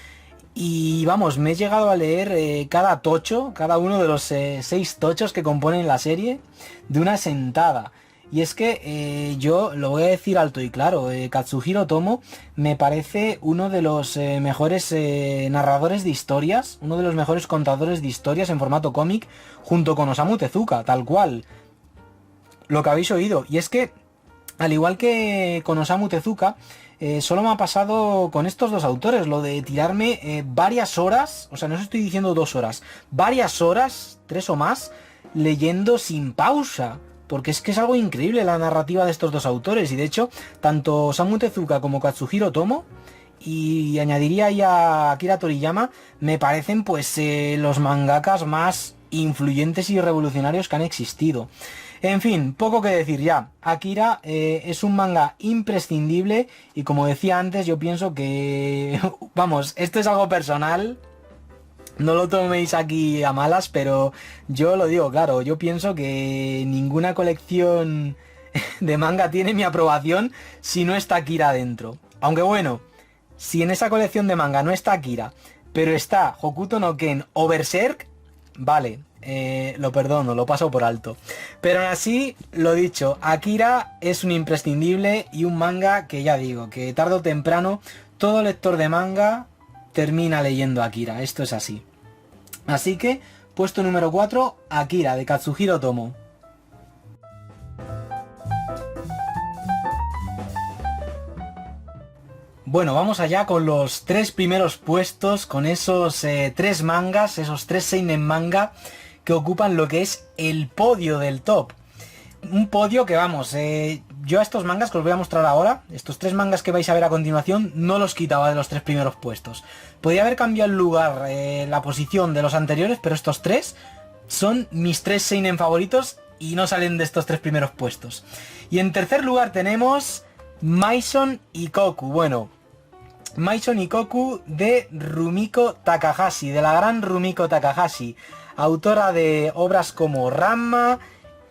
Y vamos, me he llegado a leer cada tocho, cada uno de los 6 tochos que componen la serie, de una sentada. Y es que yo lo voy a decir alto y claro, Katsuhiro Otomo me parece uno de los mejores narradores de historias, uno de los mejores contadores de historias en formato cómic, junto con Osamu Tezuka, tal cual. Lo que habéis oído. Y es que, al igual que con Osamu Tezuka, solo me ha pasado con estos dos autores, lo de tirarme varias horas, o sea, no os estoy diciendo 2 horas, varias horas, 3 o más, leyendo sin pausa. Porque es que es algo increíble la narrativa de estos dos autores. Y de hecho, tanto Osamu Tezuka como Katsuhiro Otomo, y añadiría ahí a Akira Toriyama, me parecen pues los mangakas más influyentes y revolucionarios que han existido. En fin, poco que decir ya. Akira es un manga imprescindible y, como decía antes, yo pienso que... Vamos, esto es algo personal. No lo toméis aquí a malas, pero yo lo digo claro, yo pienso que ninguna colección de manga tiene mi aprobación si no está Akira dentro. Aunque bueno, si en esa colección de manga no está Akira, pero está Hokuto no Ken o Berserk, vale, lo perdono, lo paso por alto. Pero aún así, lo dicho, Akira es un imprescindible y un manga que ya digo, que tarde o temprano todo lector de manga termina leyendo Akira, esto es así. Así que, puesto número 4, Akira, de Katsuhiro Otomo. Bueno, vamos allá con los 3 primeros puestos, con esos 3 mangas, esos 3 seinen manga que ocupan lo que es el podio del top. Un podio que, vamos, yo a estos mangas que os voy a mostrar ahora, estos 3 mangas que vais a ver a continuación, no los quitaba de los 3 primeros puestos. Podría haber cambiado el lugar, la posición de los anteriores, pero estos 3 son mis 3 seinen favoritos y no salen de estos 3 primeros puestos. Y en tercer lugar tenemos Maison Ikoku. Bueno, Maison Ikoku de Rumiko Takahashi, de la gran Rumiko Takahashi, autora de obras como Ranma,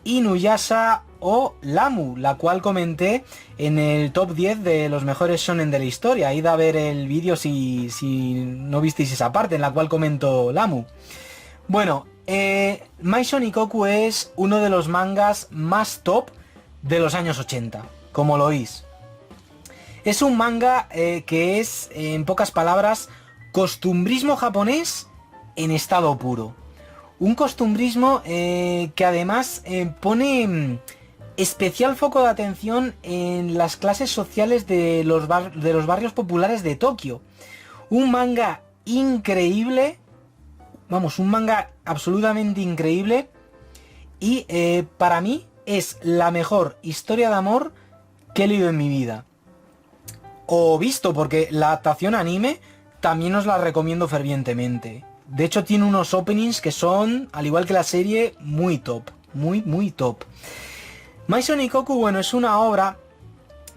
Inuyasha o Lamu, la cual comenté en el top 10 de los mejores shonen de la historia. Id a ver el vídeo si no visteis esa parte en la cual comento Lamu. Bueno, Mai Shonikoku es uno de los mangas más top de los años 80, como lo oís. Es un manga que es, en pocas palabras, costumbrismo japonés en estado puro. Un costumbrismo que además pone especial foco de atención en las clases sociales de los barrios populares de Tokio. Un manga increíble, vamos, un manga absolutamente increíble y para mí es la mejor historia de amor que he leído en mi vida. O visto, porque la adaptación anime también os la recomiendo fervientemente. De hecho tiene unos openings que son, al igual que la serie, muy top. Muy top. Mai Shonikoku, bueno, es una obra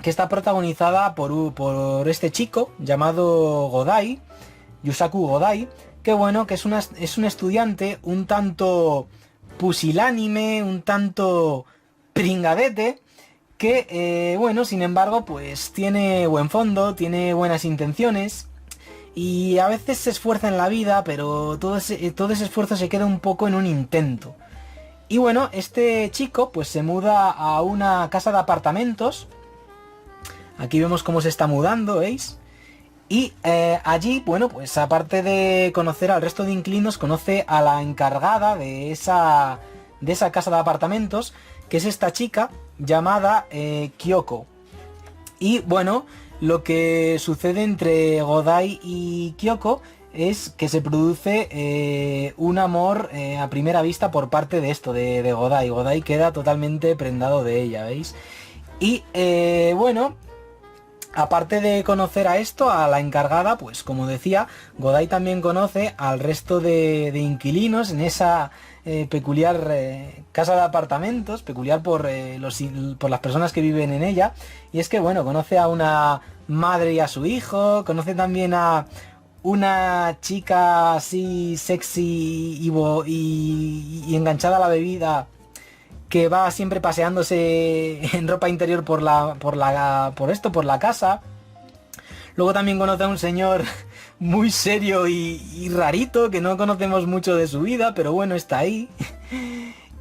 que está protagonizada por este chico llamado Godai, Yusaku Godai, que bueno, que es un estudiante un tanto pusilánime, un tanto pringadete, que bueno, sin embargo, pues tiene buen fondo, tiene buenas intenciones y a veces se esfuerza en la vida, pero todo ese esfuerzo se queda un poco en un intento. Y bueno, este chico pues se muda a una casa de apartamentos. Aquí vemos cómo se está mudando, ¿veis? Y allí, bueno, pues aparte de conocer al resto de inquilinos, conoce a la encargada de esa casa de apartamentos, que es esta chica llamada Kyoko. Y bueno, lo que sucede entre Godai y Kyoko es que se produce un amor a primera vista por parte de de Godai. Godai queda totalmente prendado de ella, ¿veis? Y bueno, aparte de conocer a la encargada, pues como decía, Godai también conoce al resto de inquilinos en esa peculiar casa de apartamentos, peculiar por las personas que viven en ella. Y es que bueno, conoce a una madre y a su hijo, conoce también a una chica así sexy y enganchada a la bebida, que va siempre paseándose en ropa interior por la casa. Luego también conoce a un señor muy serio y rarito, que no conocemos mucho de su vida, pero bueno, está ahí.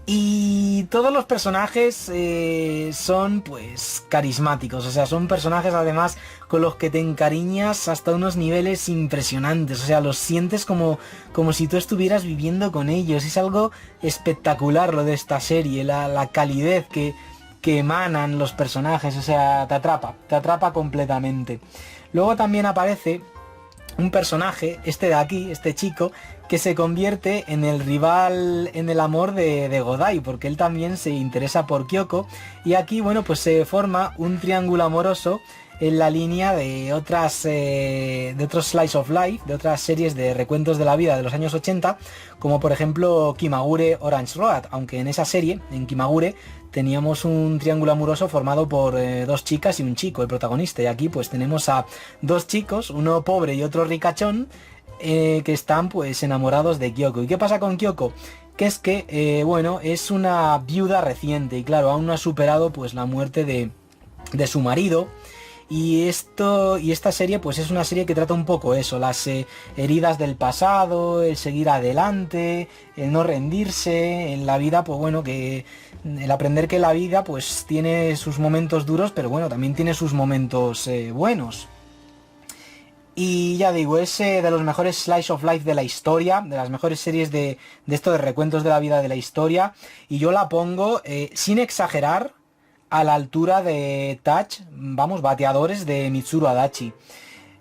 Y todos los personajes son pues carismáticos, o sea, son personajes además con los que te encariñas hasta unos niveles impresionantes, o sea, los sientes como si tú estuvieras viviendo con ellos. Es algo espectacular lo de esta serie, la calidez que emanan los personajes, o sea, te atrapa completamente. Luego también aparece un personaje, este de aquí, este chico, que se convierte en el rival en el amor de Godai, porque él también se interesa por Kyoko, y aquí, bueno, pues se forma un triángulo amoroso en la línea de otros Slice of Life, de otras series de recuentos de la vida de los años 80, como por ejemplo Kimagure Orange Road, aunque en esa serie, en Kimagure, teníamos un triángulo amoroso formado por dos chicas y un chico, el protagonista, y aquí pues tenemos a dos chicos, uno pobre y otro ricachón, que están pues enamorados de Kyoko. ¿Y qué pasa con Kyoko? Que es que, bueno, es una viuda reciente y claro, aún no ha superado pues la muerte de su marido. Y esta serie pues es una serie que trata un poco eso, las heridas del pasado, el seguir adelante, el no rendirse en la vida, pues bueno, que el aprender que la vida pues tiene sus momentos duros, pero bueno, también tiene sus momentos buenos. Y ya digo, es de los mejores Slice of Life de la historia, de las mejores series de esto de recuentos de la vida de la historia, y yo la pongo, sin exagerar, a la altura de Touch, vamos, Bateadores de Mitsuru Adachi.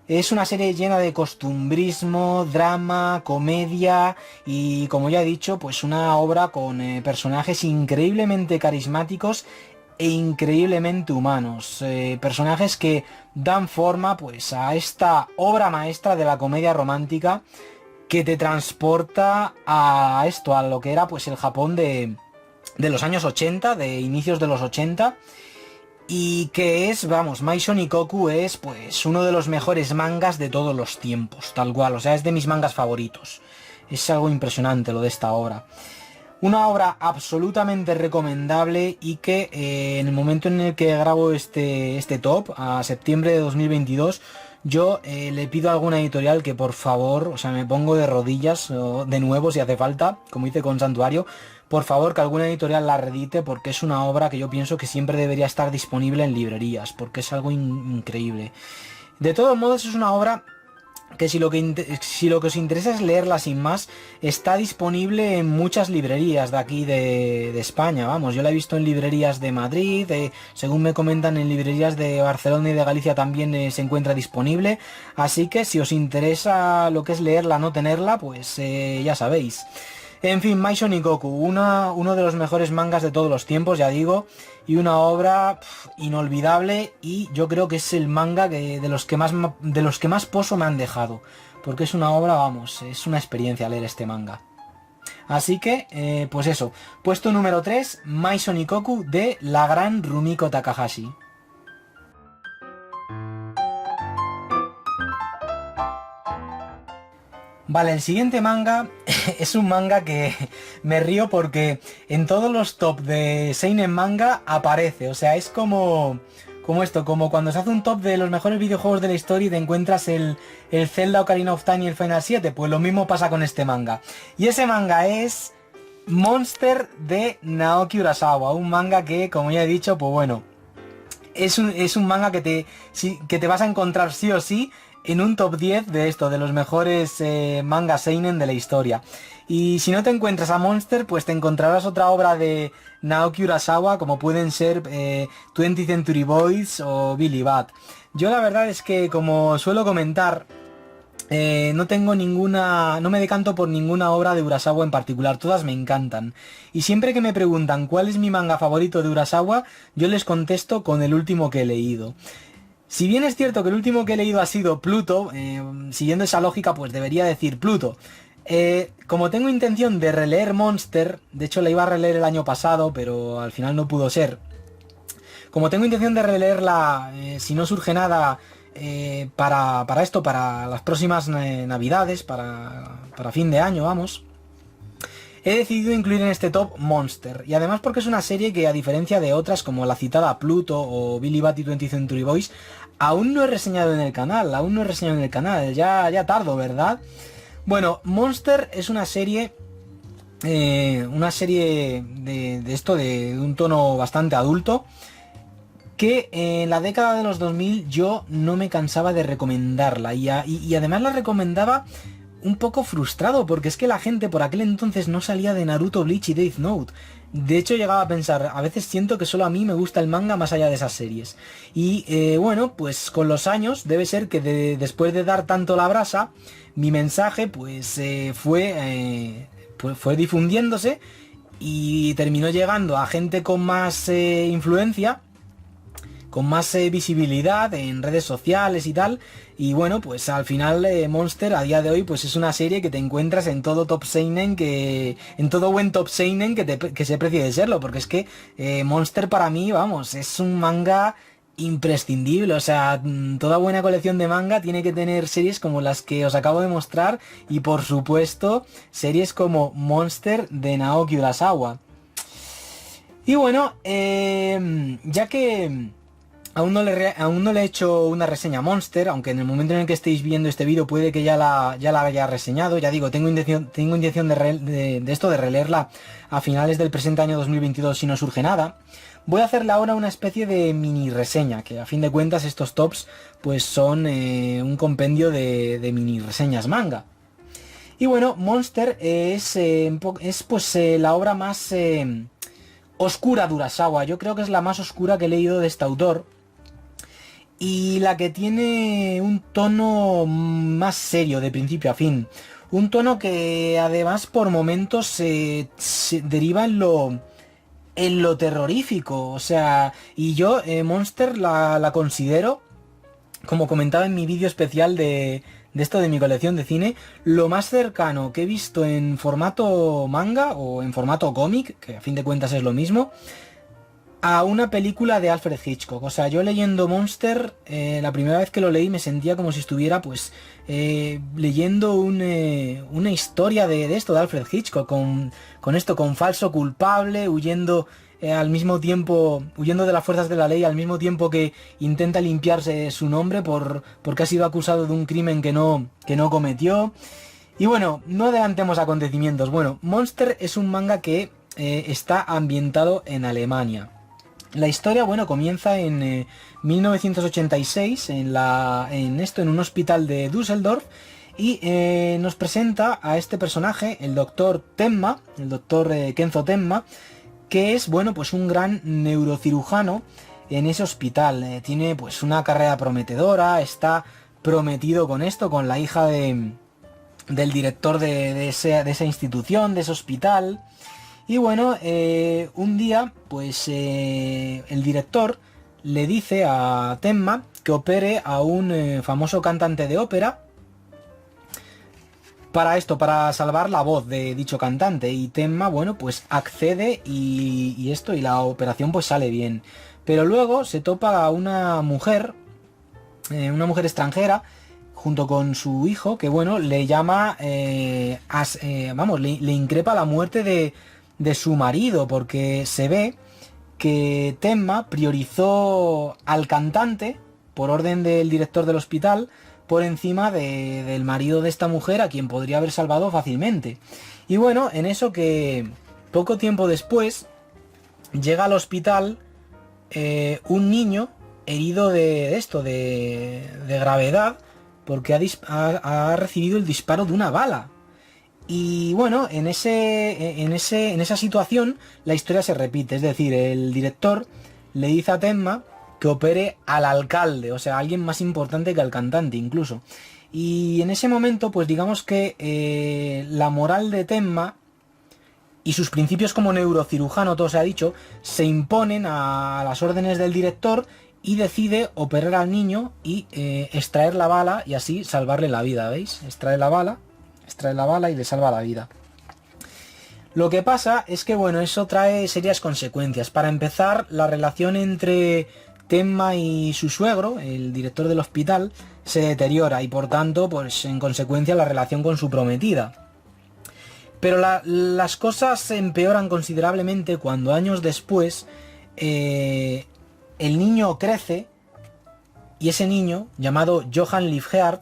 Es una serie llena de costumbrismo, drama, comedia y, como ya he dicho, pues una obra con personajes increíblemente carismáticos e increíblemente humanos. Personajes que dan forma pues a esta obra maestra de la comedia romántica que te transporta a esto, a lo que era pues el Japón de los años 80, de inicios de los 80, y que es, vamos, Mai Shonikoku es pues uno de los mejores mangas de todos los tiempos, tal cual, o sea, es de mis mangas favoritos. Es algo impresionante lo de esta obra. Una obra absolutamente recomendable y que en el momento en el que grabo este top, a septiembre de 2022, yo le pido a alguna editorial que por favor, o sea, me pongo de rodillas de nuevo si hace falta, como hice con Santuario, por favor que alguna editorial la reedite porque es una obra que yo pienso que siempre debería estar disponible en librerías, porque es algo increíble. De todos modos es una obra que si lo que os interesa es leerla sin más, está disponible en muchas librerías de aquí de España, vamos, yo la he visto en librerías de Madrid, según me comentan en librerías de Barcelona y de Galicia también se encuentra disponible, así que si os interesa lo que es leerla, no tenerla, pues ya sabéis. En fin, Mai Sonikoku, uno de los mejores mangas de todos los tiempos, ya digo, y una obra inolvidable, y yo creo que es el manga de los que más pozo me han dejado, porque es una obra, vamos, es una experiencia leer este manga. Así que, pues eso, puesto número 3, Mai Sonikoku de la gran Rumiko Takahashi. Vale, el siguiente manga es un manga que me río porque en todos los top de Seinen Manga aparece, o sea, es como cuando se hace un top de los mejores videojuegos de la historia y te encuentras el Zelda Ocarina of Time y el Final 7, pues lo mismo pasa con este manga. Y ese manga es Monster de Naoki Urasawa, un manga que, como ya he dicho, pues bueno, es un manga que te vas a encontrar sí o sí en un top 10 de de los mejores mangas seinen de la historia. Y si no te encuentras a Monster, pues te encontrarás otra obra de Naoki Urasawa, como pueden ser 20th Century Boys o Billy Bat. Yo la verdad es que, como suelo comentar, no me decanto por ninguna obra de Urasawa en particular, todas me encantan. Y siempre que me preguntan cuál es mi manga favorito de Urasawa, yo les contesto con el último que he leído. Si bien es cierto que el último que he leído ha sido Pluto, siguiendo esa lógica pues debería decir Pluto. Como tengo intención de releer Monster, de hecho la iba a releer el año pasado, pero al final no pudo ser. Como tengo intención de releerla, si no surge nada para las próximas navidades, para fin de año, vamos, he decidido incluir en este top Monster, y además porque es una serie que, a diferencia de otras como la citada Pluto o Billy Bat y 20th Century Boys, aún no he reseñado en el canal, ya tardo, ¿verdad? Bueno, Monster es una serie de un tono bastante adulto, que en la década de los 2000 yo no me cansaba de recomendarla, y además la recomendaba un poco frustrado, porque es que la gente por aquel entonces no salía de Naruto, Bleach y Death Note. De hecho llegaba a pensar, a veces siento que solo a mí me gusta el manga más allá de esas series. Y bueno, pues con los años debe ser que después de dar tanto la brasa, mi mensaje pues fue difundiéndose y terminó llegando a gente con más influencia, con más visibilidad en redes sociales y tal. Y bueno, pues al final Monster a día de hoy pues es una serie que te encuentras en todo top seinen, en todo buen top seinen que se precie de serlo, porque es que Monster para mí, vamos, es un manga imprescindible. O sea, toda buena colección de manga tiene que tener series como las que os acabo de mostrar, y por supuesto series como Monster de Naoki Urasawa. Y bueno, ya que aún no le he hecho una reseña a Monster, aunque en el momento en el que estéis viendo este vídeo puede que ya la haya reseñado. Ya digo, tengo intención de releerla a finales del presente año 2022 si no surge nada. Voy a hacerle ahora una especie de mini reseña, que a fin de cuentas estos tops pues son un compendio de mini reseñas manga. Y bueno, Monster es pues la obra más oscura de Urasawa. Yo creo que es la más oscura que he leído de este autor, y la que tiene un tono más serio de principio a fin. Un tono que además por momentos se deriva en lo terrorífico. O sea, y yo Monster la considero, como comentaba en mi vídeo especial de mi colección de cine, lo más cercano que he visto en formato manga o en formato cómic, que a fin de cuentas es lo mismo, a una película de Alfred Hitchcock. O sea, yo leyendo Monster, la primera vez que lo leí me sentía como si estuviera pues leyendo una historia de esto de Alfred Hitchcock, con falso culpable, huyendo al mismo tiempo, huyendo de las fuerzas de la ley, al mismo tiempo que intenta limpiarse su nombre porque ha sido acusado de un crimen que no cometió. Y bueno, no adelantemos acontecimientos. Bueno, Monster es un manga que está ambientado en Alemania. La historia, bueno, comienza en 1986 en un hospital de Düsseldorf y nos presenta a este personaje, el doctor Tenma, el doctor Kenzo Tenma, que es, bueno, pues un gran neurocirujano en ese hospital. Tiene pues una carrera prometedora, está prometido con la hija del director de esa institución, de ese hospital. Y bueno, un día, pues el director le dice a Tenma que opere a un famoso cantante de ópera para salvar la voz de dicho cantante. Y Tenma, bueno, pues accede y la operación pues sale bien. Pero luego se topa a una mujer extranjera, junto con su hijo, que bueno, le llama, le increpa la muerte de su marido, porque se ve que Tenma priorizó al cantante por orden del director del hospital por encima del marido de esta mujer, a quien podría haber salvado fácilmente. Y bueno, en eso que poco tiempo después llega al hospital un niño herido de gravedad, porque ha recibido el disparo de una bala. Y bueno, en esa situación la historia se repite, es decir, el director le dice a Tenma que opere al alcalde, o sea, a alguien más importante que al cantante incluso. Y en ese momento, pues digamos que la moral de Tenma y sus principios como neurocirujano, todo se ha dicho, se imponen a las órdenes del director y decide operar al niño y extraer la bala y así salvarle la vida, ¿veis? Extrae la bala y le salva la vida. Lo que pasa es que, bueno, eso trae serias consecuencias. Para empezar, la relación entre Tenma y su suegro, el director del hospital, se deteriora y por tanto, pues en consecuencia, la relación con su prometida. Pero las cosas se empeoran considerablemente cuando años después el niño crece y ese niño, llamado Johann Liefeld,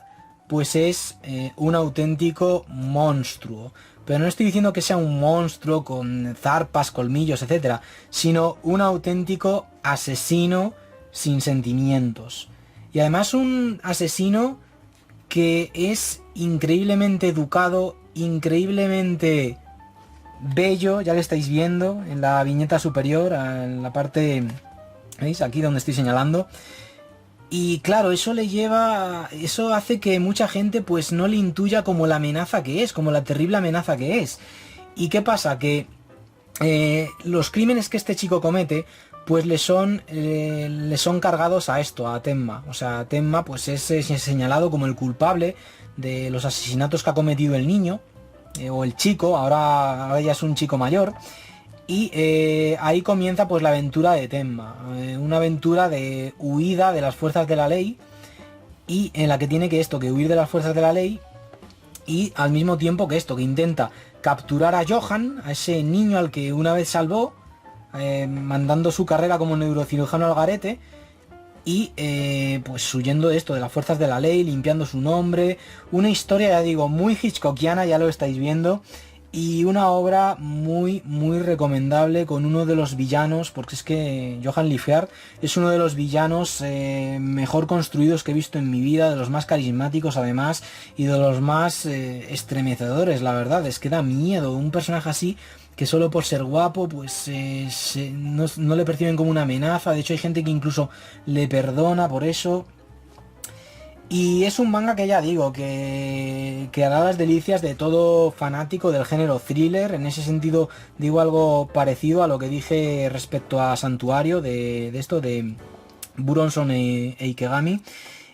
pues es un auténtico monstruo. Pero no estoy diciendo que sea un monstruo con zarpas, colmillos, etcétera, sino un auténtico asesino sin sentimientos. Y además un asesino que es increíblemente educado, increíblemente bello, ya lo estáis viendo en la viñeta superior, en la parte, ¿veis? Aquí donde estoy señalando. Y claro, eso hace que mucha gente pues no le intuya como la amenaza que es, como la terrible amenaza que es. ¿Y qué pasa? Que los crímenes que este chico comete pues le son cargados a esto, a Tenma. O sea, Tenma pues es señalado como el culpable de los asesinatos que ha cometido el niño, o el chico, ahora ya es un chico mayor. Y ahí comienza pues la aventura de Tenma, una aventura de huida de las fuerzas de la ley, y en la que tiene que huir de las fuerzas de la ley y al mismo tiempo que intenta capturar a Johann, a ese niño al que una vez salvó, mandando su carrera como neurocirujano al garete, y pues huyendo de las fuerzas de la ley, limpiando su nombre. Una historia, ya digo, muy hitchcockiana, ya lo estáis viendo. Y una obra muy muy recomendable, con uno de los villanos, porque es que Johann Liefeld es uno de los villanos mejor construidos que he visto en mi vida, de los más carismáticos además, y de los más estremecedores, la verdad, es que da miedo. Un personaje así, que solo por ser guapo, pues no le perciben como una amenaza. De hecho hay gente que incluso le perdona por eso. Y es un manga que ya digo, que hará las delicias de todo fanático del género thriller. En ese sentido digo algo parecido a lo que dije respecto a Santuario, de Buronson e Ikegami.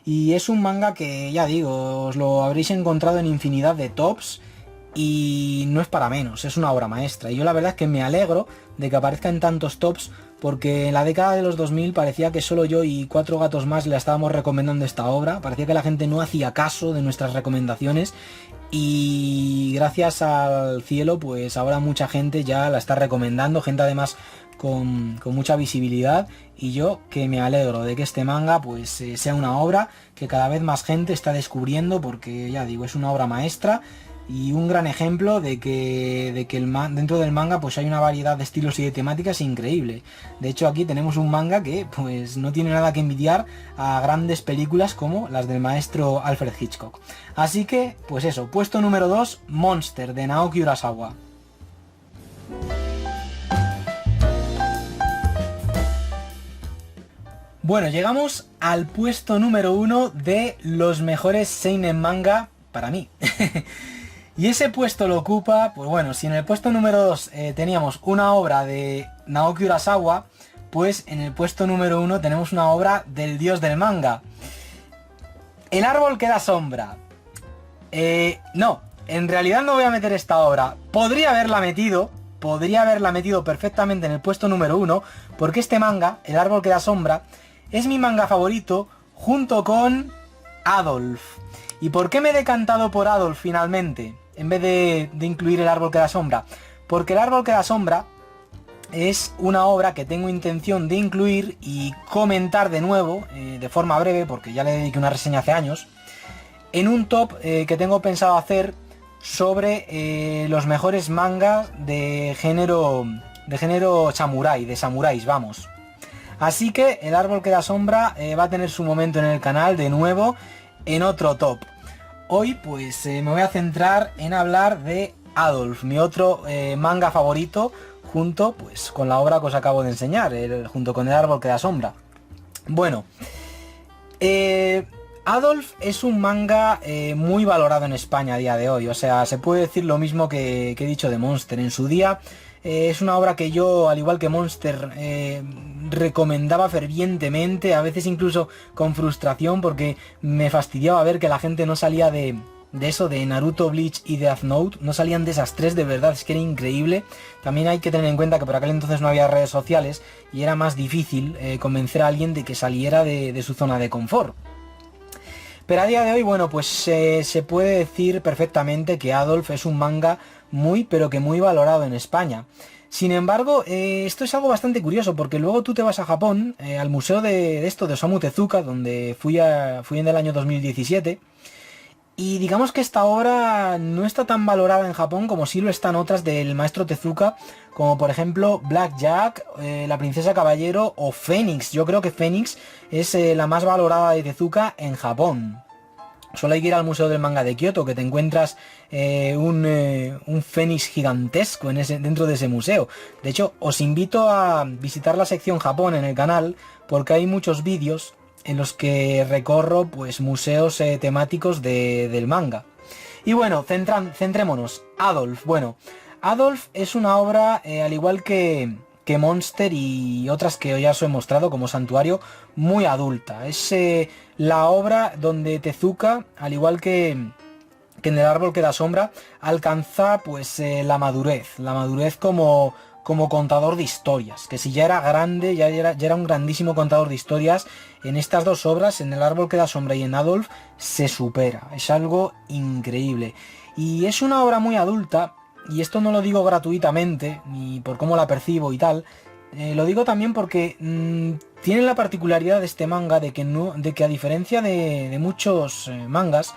Y es un manga que, ya digo, os lo habréis encontrado en infinidad de tops y no es para menos, es una obra maestra. Y yo la verdad es que me alegro de que aparezca en tantos tops, porque en la década de los 2000 parecía que solo yo y 4 gatos más le estábamos recomendando esta obra, parecía que la gente no hacía caso de nuestras recomendaciones y gracias al cielo pues ahora mucha gente ya la está recomendando, gente además con mucha visibilidad, y yo que me alegro de que este manga pues sea una obra que cada vez más gente está descubriendo, porque ya digo, es una obra maestra y un gran ejemplo de que dentro del manga pues hay una variedad de estilos y de temáticas increíble. De hecho aquí tenemos un manga que pues no tiene nada que envidiar a grandes películas como las del maestro Alfred Hitchcock. Así que pues eso, puesto número 2, Monster de Naoki Urasawa. Bueno, llegamos al puesto número 1 de los mejores seinen manga para mí. Y ese puesto lo ocupa, pues bueno, si en el puesto número 2 teníamos una obra de Naoki Urasawa, pues en el puesto número 1 tenemos una obra del dios del manga. El árbol que da sombra. No, en realidad no voy a meter esta obra. Podría haberla metido perfectamente en el puesto número 1, porque este manga, El árbol que da sombra, es mi manga favorito junto con Adolf. ¿Y por qué me he decantado por Adolf finalmente, en vez de incluir El árbol que da sombra? Porque El árbol que da sombra es una obra que tengo intención de incluir y comentar de nuevo, de forma breve, porque ya le dediqué una reseña hace años, en un top que tengo pensado hacer sobre los mejores mangas de género samurái, de samuráis, vamos. Así que El árbol que da sombra va a tener su momento en el canal de nuevo en otro top. Hoy pues me voy a centrar en hablar de Adolf, mi otro manga favorito, junto pues con la obra que os acabo de enseñar, junto con El árbol que da sombra. Bueno, Adolf es un manga muy valorado en España a día de hoy, o sea, se puede decir lo mismo que he dicho de Monster en su día. Es una obra que yo, al igual que Monster, recomendaba fervientemente, a veces incluso con frustración, porque me fastidiaba ver que la gente no salía de eso, de Naruto, Bleach y Death Note, no salían de esas tres, de verdad, es que era increíble. También hay que tener en cuenta que por aquel entonces no había redes sociales y era más difícil convencer a alguien de que saliera de su zona de confort. Pero a día de hoy, bueno, pues se puede decir perfectamente que Adolf es un manga muy, pero que muy valorado en España. Sin embargo, esto es algo bastante curioso, porque luego tú te vas a Japón, al museo de Osamu Tezuka, donde fui en el año 2017, y digamos que esta obra no está tan valorada en Japón como sí lo están otras del maestro Tezuka, como por ejemplo Black Jack, La princesa caballero o Fénix. Yo creo que Fénix es la más valorada de Tezuka en Japón. Solo hay que ir al Museo del Manga de Kioto, que te encuentras un fénix gigantesco dentro de ese museo. De hecho, os invito a visitar la sección Japón en el canal, porque hay muchos vídeos en los que recorro pues museos temáticos del manga. Y bueno, centrémonos. Adolf. Bueno, Adolf es una obra, al igual que Monster y otras que ya os he mostrado como Santuario, muy adulta. Es la obra donde Tezuka, al igual que en El árbol que da sombra, alcanza pues la madurez como contador de historias, que si ya era grande, ya era un grandísimo contador de historias, en estas dos obras, en El árbol que da sombra y en Adolf, se supera. Es algo increíble. Y es una obra muy adulta, y esto no lo digo gratuitamente, ni por cómo la percibo y tal, lo digo también porque tiene la particularidad de este manga de que a diferencia de muchos mangas,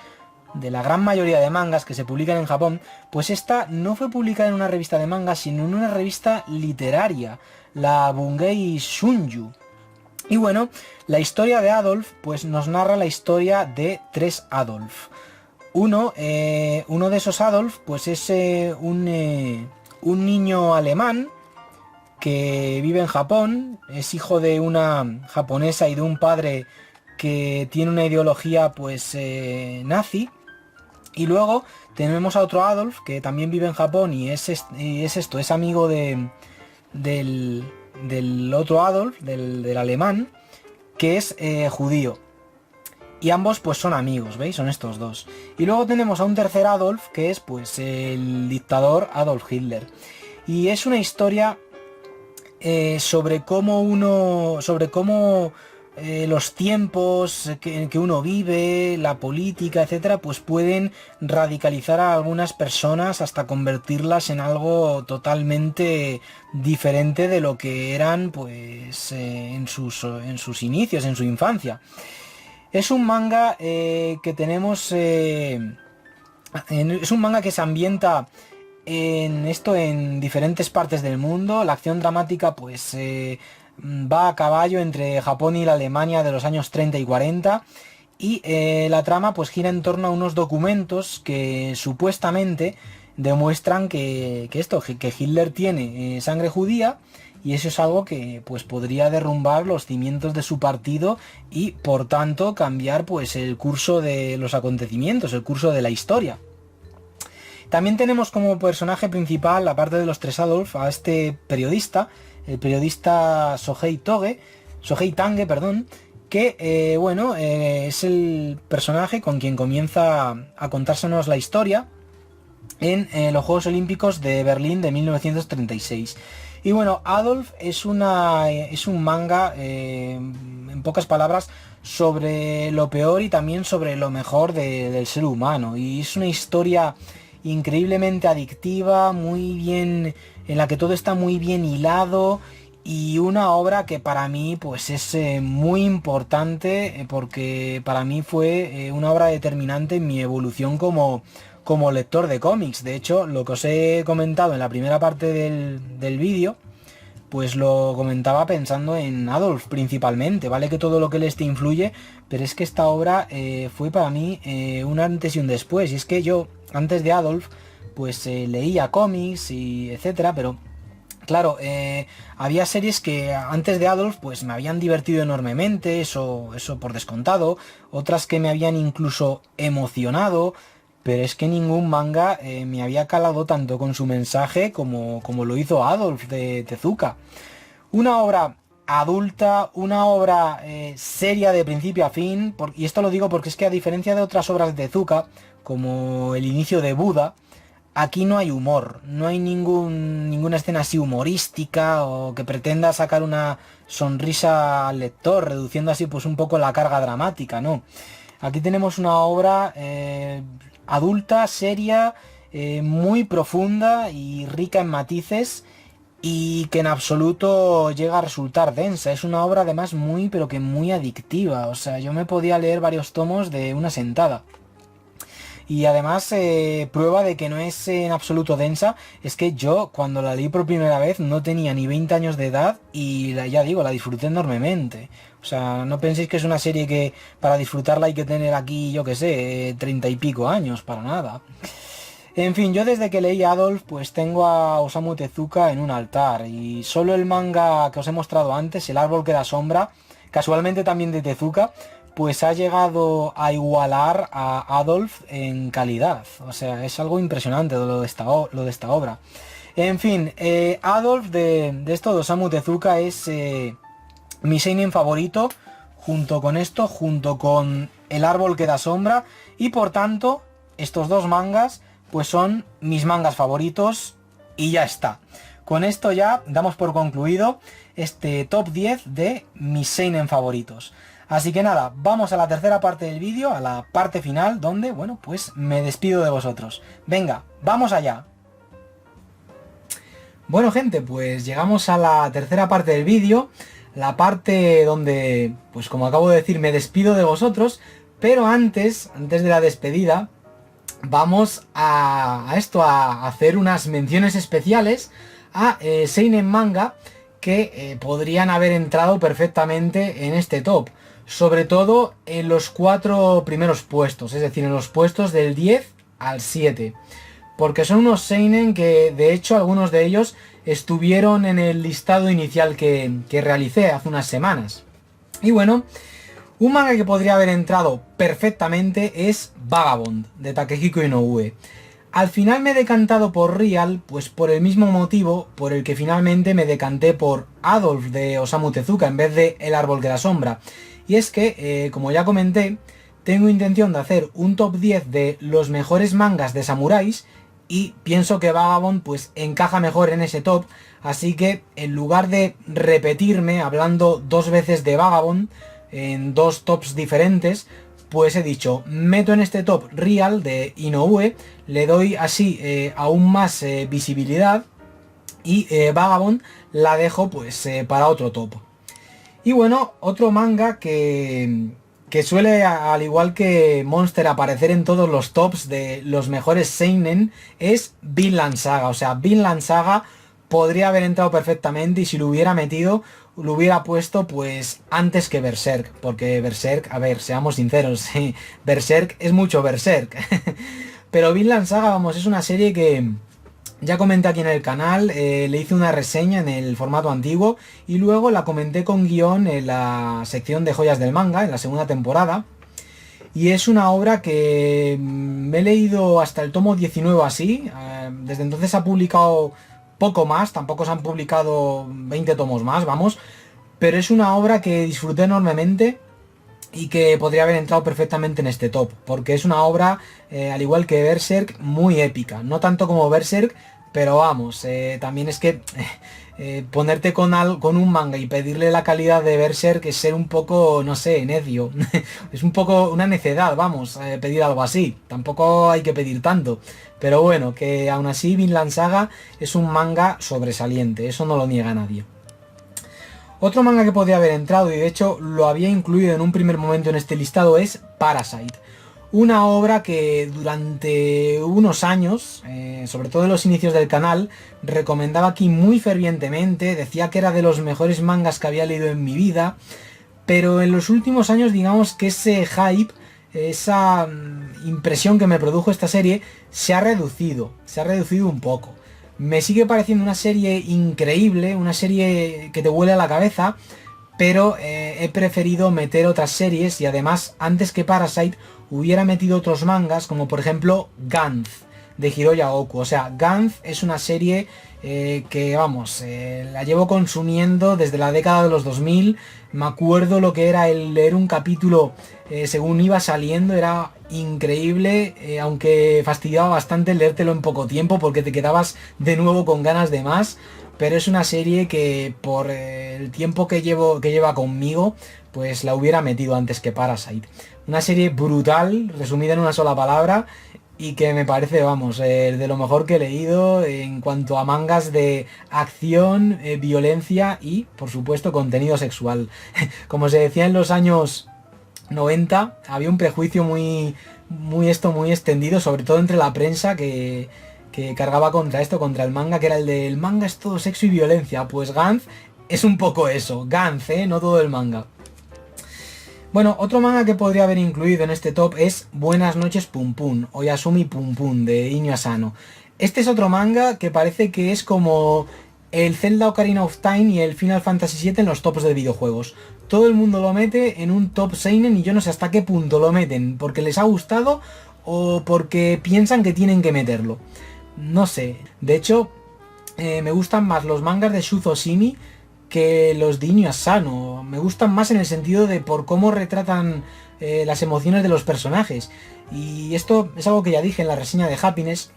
de la gran mayoría de mangas que se publican en Japón, pues esta no fue publicada en una revista de manga, sino en una revista literaria, la Bungei Shunju. Y bueno, la historia de Adolf pues nos narra la historia de 3 Adolf. Uno de esos Adolf pues es un niño alemán que vive en Japón, es hijo de una japonesa y de un padre que tiene una ideología pues nazi. Y luego tenemos a otro Adolf que también vive en Japón y es amigo del otro Adolf, del alemán, que es judío. Y ambos pues son amigos, ¿veis? Son estos dos. Y luego tenemos a un tercer Adolf, que es pues el dictador Adolf Hitler. Y es una historia sobre cómo los tiempos que uno vive, la política, etcétera, pues pueden radicalizar a algunas personas hasta convertirlas en algo totalmente diferente de lo que eran, pues, en sus inicios, en su infancia. Es un manga que tenemos... es un manga que se ambienta en diferentes partes del mundo. La acción dramática pues va a caballo entre Japón y la Alemania de los años 30 y 40. Y la trama pues gira en torno a unos documentos que supuestamente demuestran que Hitler tiene sangre judía, y eso es algo que pues podría derrumbar los cimientos de su partido y por tanto cambiar pues el curso de los acontecimientos, el curso de la historia. También tenemos como personaje principal, aparte de los tres Adolf, a este periodista, el periodista Sohei Tange, perdón, que es el personaje con quien comienza a contársenos la historia en los Juegos Olímpicos de Berlín de 1936. Y bueno, Adolf es un manga, en pocas palabras, sobre lo peor y también sobre lo mejor del ser humano. Y es una historia increíblemente adictiva, muy bien, en la que todo está muy bien hilado, y una obra que para mí pues es muy importante, porque para mí fue una obra determinante en mi evolución como lector de cómics. De hecho, lo que os he comentado en la primera parte del vídeo, pues lo comentaba pensando en Adolf principalmente, ¿vale? Que todo lo que les te influye, pero es que esta obra fue para mí un antes y un después. Y es que yo, antes de Adolf, pues leía cómics y etcétera, pero claro, había series que antes de Adolf pues me habían divertido enormemente, eso por descontado, otras que me habían incluso emocionado, pero es que ningún manga me había calado tanto con su mensaje como lo hizo Adolf de Tezuka. Una obra adulta, una obra seria de principio a fin, y esto lo digo porque es que a diferencia de otras obras de Tezuka, como el inicio de Buda, aquí no hay humor, no hay ninguna escena así humorística o que pretenda sacar una sonrisa al lector, reduciendo así pues un poco la carga dramática, ¿no? Aquí tenemos una obra adulta, seria, muy profunda y rica en matices, y que en absoluto llega a resultar densa. Es una obra además muy, pero que muy adictiva. O sea, yo me podía leer varios tomos de una sentada. Y además, prueba de que no es en absoluto densa, es que yo cuando la leí por primera vez no tenía ni 20 años de edad y ya digo, la disfruté enormemente. O sea, no penséis que es una serie que para disfrutarla hay que tener aquí, yo que sé, 30 y pico años, para nada. En fin, yo desde que leí Adolf, pues tengo a Osamu Tezuka en un altar, y solo el manga que os he mostrado antes, El árbol que da sombra, casualmente también de Tezuka, pues ha llegado a igualar a Adolf en calidad. O sea, es algo impresionante lo de esta obra. En fin, Adolf de Osamu Tezuka es mi seinen favorito, junto con El árbol que da sombra, y por tanto, estos dos mangas pues son mis mangas favoritos, y ya está. Con esto ya damos por concluido este top 10 de mis seinen favoritos. Así que nada, vamos a la tercera parte del vídeo, a la parte final, donde, bueno, pues me despido de vosotros. Venga, vamos allá. Bueno, gente, pues llegamos a la tercera parte del vídeo, la parte donde, pues como acabo de decir, me despido de vosotros, pero antes de la despedida, vamos a hacer unas menciones especiales a seinen manga que podrían haber entrado perfectamente en este top. Sobre todo en los 4 primeros puestos, es decir, en los puestos del 10 al 7. Porque son unos seinen que, de hecho, algunos de ellos estuvieron en el listado inicial que realicé hace unas semanas. Y bueno, un manga que podría haber entrado perfectamente es Vagabond, de Takehiko Inoue. Al final me he decantado por Real, pues por el mismo motivo por el que finalmente me decanté por Adolf de Osamu Tezuka en vez de El árbol que da sombra. Y es que, como ya comenté, tengo intención de hacer un top 10 de los mejores mangas de samuráis, y pienso que Vagabond pues encaja mejor en ese top, así que en lugar de repetirme hablando dos veces de Vagabond en dos tops diferentes, pues he dicho, meto en este top Real de Inoue, le doy así aún más visibilidad, y Vagabond la dejo pues para otro top. Y bueno, otro manga que suele, al igual que Monster, aparecer en todos los tops de los mejores seinen es Vinland Saga. O sea, Vinland Saga podría haber entrado perfectamente, y si lo hubiera metido, lo hubiera puesto pues antes que Berserk. Porque Berserk, a ver, seamos sinceros, sí, Berserk es mucho Berserk. Pero Vinland Saga, vamos, es una serie que ya comenté aquí en el canal, le hice una reseña en el formato antiguo y luego la comenté con guión en la sección de joyas del manga, en la segunda temporada. Y es una obra que me he leído hasta el tomo 19 así. Desde entonces ha publicado poco más, tampoco se han publicado 20 tomos más, vamos. Pero es una obra que disfruté enormemente y que podría haber entrado perfectamente en este top, porque es una obra, al igual que Berserk, muy épica. No tanto como Berserk, pero vamos, también es que ponerte con un manga y pedirle la calidad de Berserk es ser un poco, no sé, necio. Es un poco una necedad, vamos, pedir algo así. Tampoco hay que pedir tanto. Pero bueno, que aún así Vinland Saga es un manga sobresaliente, eso no lo niega nadie. Otro manga que podría haber entrado, y de hecho lo había incluido en un primer momento en este listado, es Parasite. Una obra que durante unos años, sobre todo en los inicios del canal, recomendaba aquí muy fervientemente, decía que era de los mejores mangas que había leído en mi vida, pero en los últimos años digamos que ese hype, esa impresión que me produjo esta serie, se ha reducido un poco. Me sigue pareciendo una serie increíble, una serie que te vuela la cabeza, pero he preferido meter otras series, y además antes que Parasite hubiera metido otros mangas, como por ejemplo Gantz de Hiroya Oku. O sea, Gantz es una serie que vamos, la llevo consumiendo desde la década de los 2000. Me acuerdo lo que era el leer un capítulo según iba saliendo, era increíble, aunque fastidiaba bastante leértelo en poco tiempo porque te quedabas de nuevo con ganas de más. Pero es una serie que por el tiempo que lleva conmigo, pues la hubiera metido antes que Parasite. Una serie brutal, resumida en una sola palabra, y que me parece, vamos, de lo mejor que he leído en cuanto a mangas de acción, violencia y, por supuesto, contenido sexual. Como se decía en los años 90, había un prejuicio muy extendido, sobre todo entre la prensa, que cargaba contra esto, contra el manga, que era el de el manga es todo sexo y violencia. Pues Gantz es un poco eso, Gantz, no todo el manga. Bueno, otro manga que podría haber incluido en este top es Buenas noches Pum Pum, o Yasumi Pum Pum, de Inyo Asano. Este es otro manga que parece que es como el Zelda Ocarina of Time y el Final Fantasy VII en los tops de videojuegos. Todo el mundo lo mete en un top seinen y yo no sé hasta qué punto lo meten, porque les ha gustado o porque piensan que tienen que meterlo. No sé, de hecho me gustan más los mangas de Shuzo Shimi que los de Inyo Asano. Me gustan más en el sentido de por cómo retratan las emociones de los personajes. Y esto es algo que ya dije en la reseña de Happiness.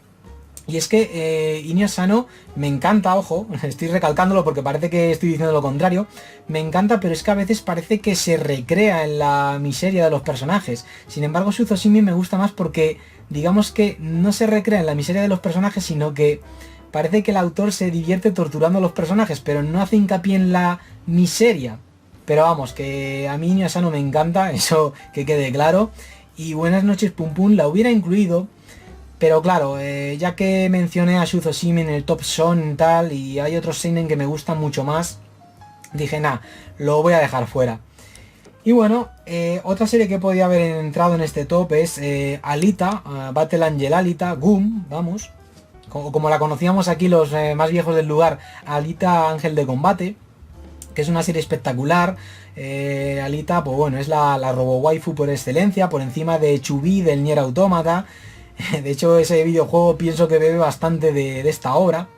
Y es que Inyo Asano me encanta, ojo, estoy recalcándolo porque parece que estoy diciendo lo contrario. Me encanta, pero es que a veces parece que se recrea en la miseria de los personajes. Sin embargo, Shuzo Shimi me gusta más porque, digamos que no se recrea en la miseria de los personajes, sino que parece que el autor se divierte torturando a los personajes, pero no hace hincapié en la miseria. Pero vamos, que a mí Inyo Asano me encanta, eso que quede claro. Y Buenas noches Pum Pum la hubiera incluido, pero claro, ya que mencioné a Shuzo Shimi en el top Son tal, y hay otros seinen que me gustan mucho más, dije, nah, lo voy a dejar fuera. Y bueno, otra serie que podía haber entrado en este top es Alita, Battle Angel Alita, Gum, vamos. Como la conocíamos aquí los más viejos del lugar, Alita Ángel de Combate, que es una serie espectacular. Alita, pues bueno, es la robo waifu por excelencia, por encima de Chubby del Nier Automata. De hecho, ese videojuego pienso que bebe bastante de esta obra.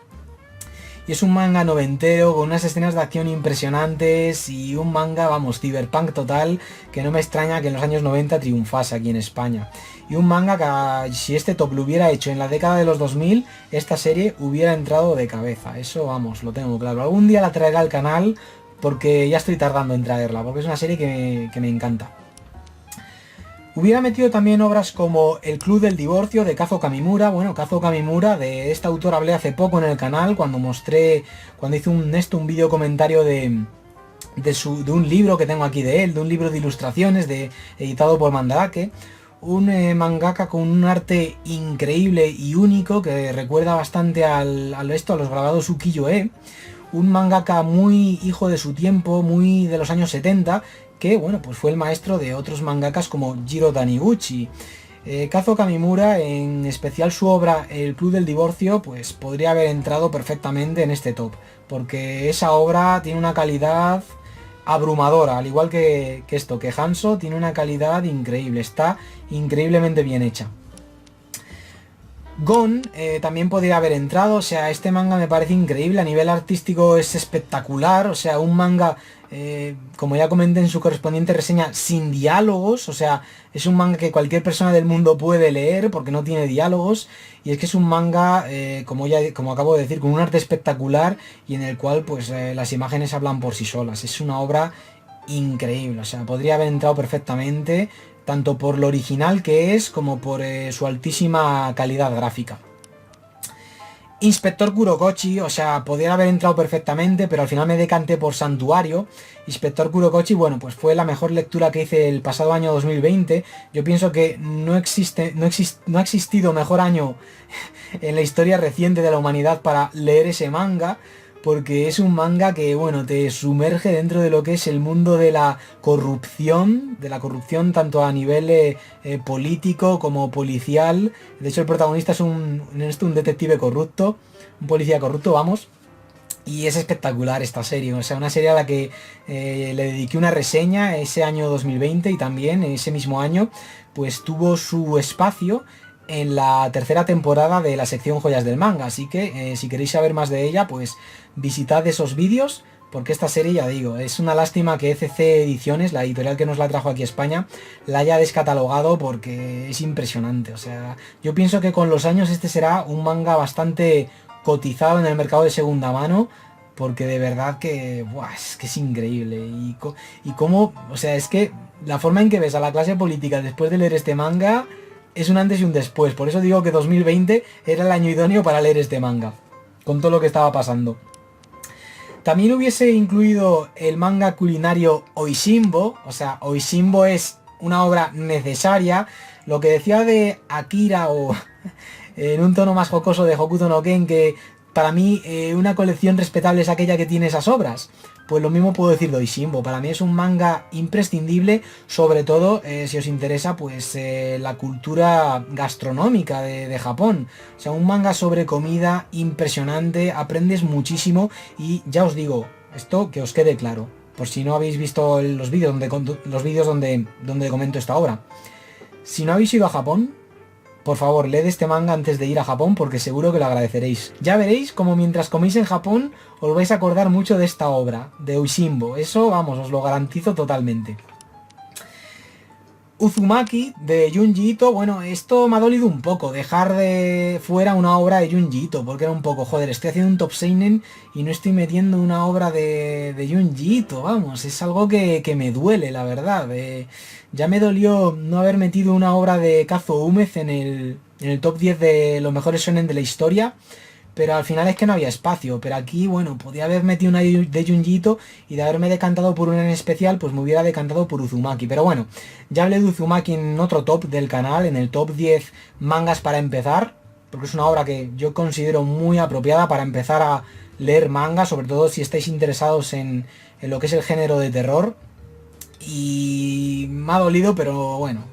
Y es un manga noventero con unas escenas de acción impresionantes y un manga, vamos, cyberpunk total, que no me extraña que en los años 90 triunfase aquí en España. y un manga que si este top lo hubiera hecho en la década de los 2000, esta serie hubiera entrado de cabeza. Eso, vamos, lo tengo claro. Algún día la traerá al canal porque ya estoy tardando en traerla, porque es una serie que me encanta. Hubiera metido también obras como El Club del Divorcio de Kazuo Kamimura. Bueno, Kazuo Kamimura, de este autor hablé hace poco en el canal cuando hice un vídeo comentario de un libro que tengo aquí de él, de un libro de ilustraciones editado por Mandarake. Un mangaka con un arte increíble y único que recuerda bastante a los grabados ukiyo-e. Un mangaka muy hijo de su tiempo, muy de los años 70, que bueno, pues fue el maestro de otros mangakas como Jiro Taniguchi. Kazuo Kamimura, en especial su obra El Club del Divorcio, pues podría haber entrado perfectamente en este top, porque esa obra tiene una calidad abrumadora, al igual que Hanzo, tiene una calidad increíble, está increíblemente bien hecha. Gon también podría haber entrado, o sea, este manga me parece increíble, a nivel artístico es espectacular, o sea, un manga, como ya comenté en su correspondiente reseña, sin diálogos, o sea, es un manga que cualquier persona del mundo puede leer porque no tiene diálogos, y es que es un manga, como acabo de decir, con un arte espectacular y en el cual pues las imágenes hablan por sí solas, es una obra increíble, o sea, podría haber entrado perfectamente, tanto por lo original que es como por su altísima calidad gráfica. Inspector Kurokochi, o sea, podría haber entrado perfectamente, pero al final me decanté por Santuario. Inspector Kurokochi, bueno, pues fue la mejor lectura que hice el pasado año 2020. Yo pienso que no ha existido mejor año en la historia reciente de la humanidad para leer ese manga, porque es un manga que, bueno, te sumerge dentro de lo que es el mundo de la corrupción tanto a nivel político como policial. De hecho, el protagonista es un detective corrupto, un policía corrupto, vamos. Y es espectacular esta serie, o sea, una serie a la que le dediqué una reseña ese año 2020 y también ese mismo año, pues tuvo su espacio en la tercera temporada de la sección Joyas del Manga, así que si queréis saber más de ella, pues visitad esos vídeos, porque esta serie, ya digo, es una lástima que ECC Ediciones, la editorial que nos la trajo aquí a España, la haya descatalogado porque es impresionante, o sea, yo pienso que con los años este será un manga bastante cotizado en el mercado de segunda mano, porque de verdad que, buah, es que es increíble, y cómo, o sea, es que la forma en que ves a la clase política después de leer este manga es un antes y un después. Por eso digo que 2020 era el año idóneo para leer este manga, con todo lo que estaba pasando. También hubiese incluido el manga culinario Oishimbo. O sea, Oishimbo es una obra necesaria. Lo que decía de Akira, o en un tono más jocoso, de Hokuto no Ken, que para mí una colección respetable es aquella que tiene esas obras. Pues lo mismo puedo decir de Oishimbo. Para mí es un manga imprescindible, sobre todo si os interesa pues la cultura gastronómica de Japón. O sea, un manga sobre comida impresionante, aprendes muchísimo y ya os digo, esto que os quede claro, por si no habéis visto los vídeos donde comento esta obra. Si no habéis ido a Japón, por favor, leed este manga antes de ir a Japón porque seguro que lo agradeceréis. Ya veréis como mientras coméis en Japón os vais a acordar mucho de esta obra, de Oishimbo. Eso, vamos, os lo garantizo totalmente. Uzumaki, de Junji Ito. Bueno, esto me ha dolido un poco, dejar de fuera una obra de Junji Ito, porque era un poco, joder, estoy haciendo un top seinen y no estoy metiendo una obra de Junji Ito, vamos, es algo que me duele, la verdad. Ya me dolió no haber metido una obra de Kazuo Umez en el top 10 de los mejores shonen de la historia, pero al final es que no había espacio. Pero aquí, bueno, podía haber metido una de Junji Ito y de haberme decantado por una en especial, pues me hubiera decantado por Uzumaki. Pero bueno, ya hablé de Uzumaki en otro top del canal, en el top 10 mangas para empezar, porque es una obra que yo considero muy apropiada para empezar a leer manga, sobre todo si estáis interesados en lo que es el género de terror. Y me ha dolido, pero bueno,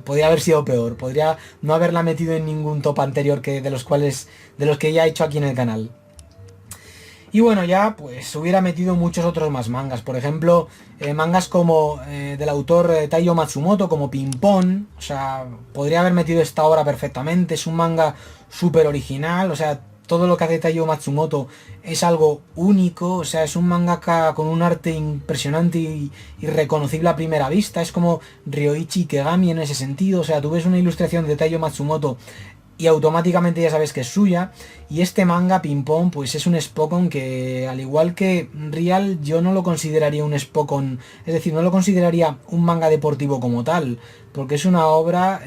podría haber sido peor, podría no haberla metido en ningún top anterior de los que ya he hecho aquí en el canal. Y bueno, ya pues hubiera metido muchos otros más mangas, por ejemplo, mangas como del autor Taiyo Matsumoto, como Ping Pong. O sea, podría haber metido esta obra perfectamente, es un manga súper original, o sea, todo lo que hace Taiyo Matsumoto es algo único, o sea, es un mangaka con un arte impresionante y reconocible a primera vista, es como Ryoichi Ikegami en ese sentido, o sea, tú ves una ilustración de Taiyo Matsumoto y automáticamente ya sabes que es suya. Y este manga Ping Pong pues es un Spokon que, al igual que Real, yo no lo consideraría un Spokon, es decir, no lo consideraría un manga deportivo como tal, porque es una obra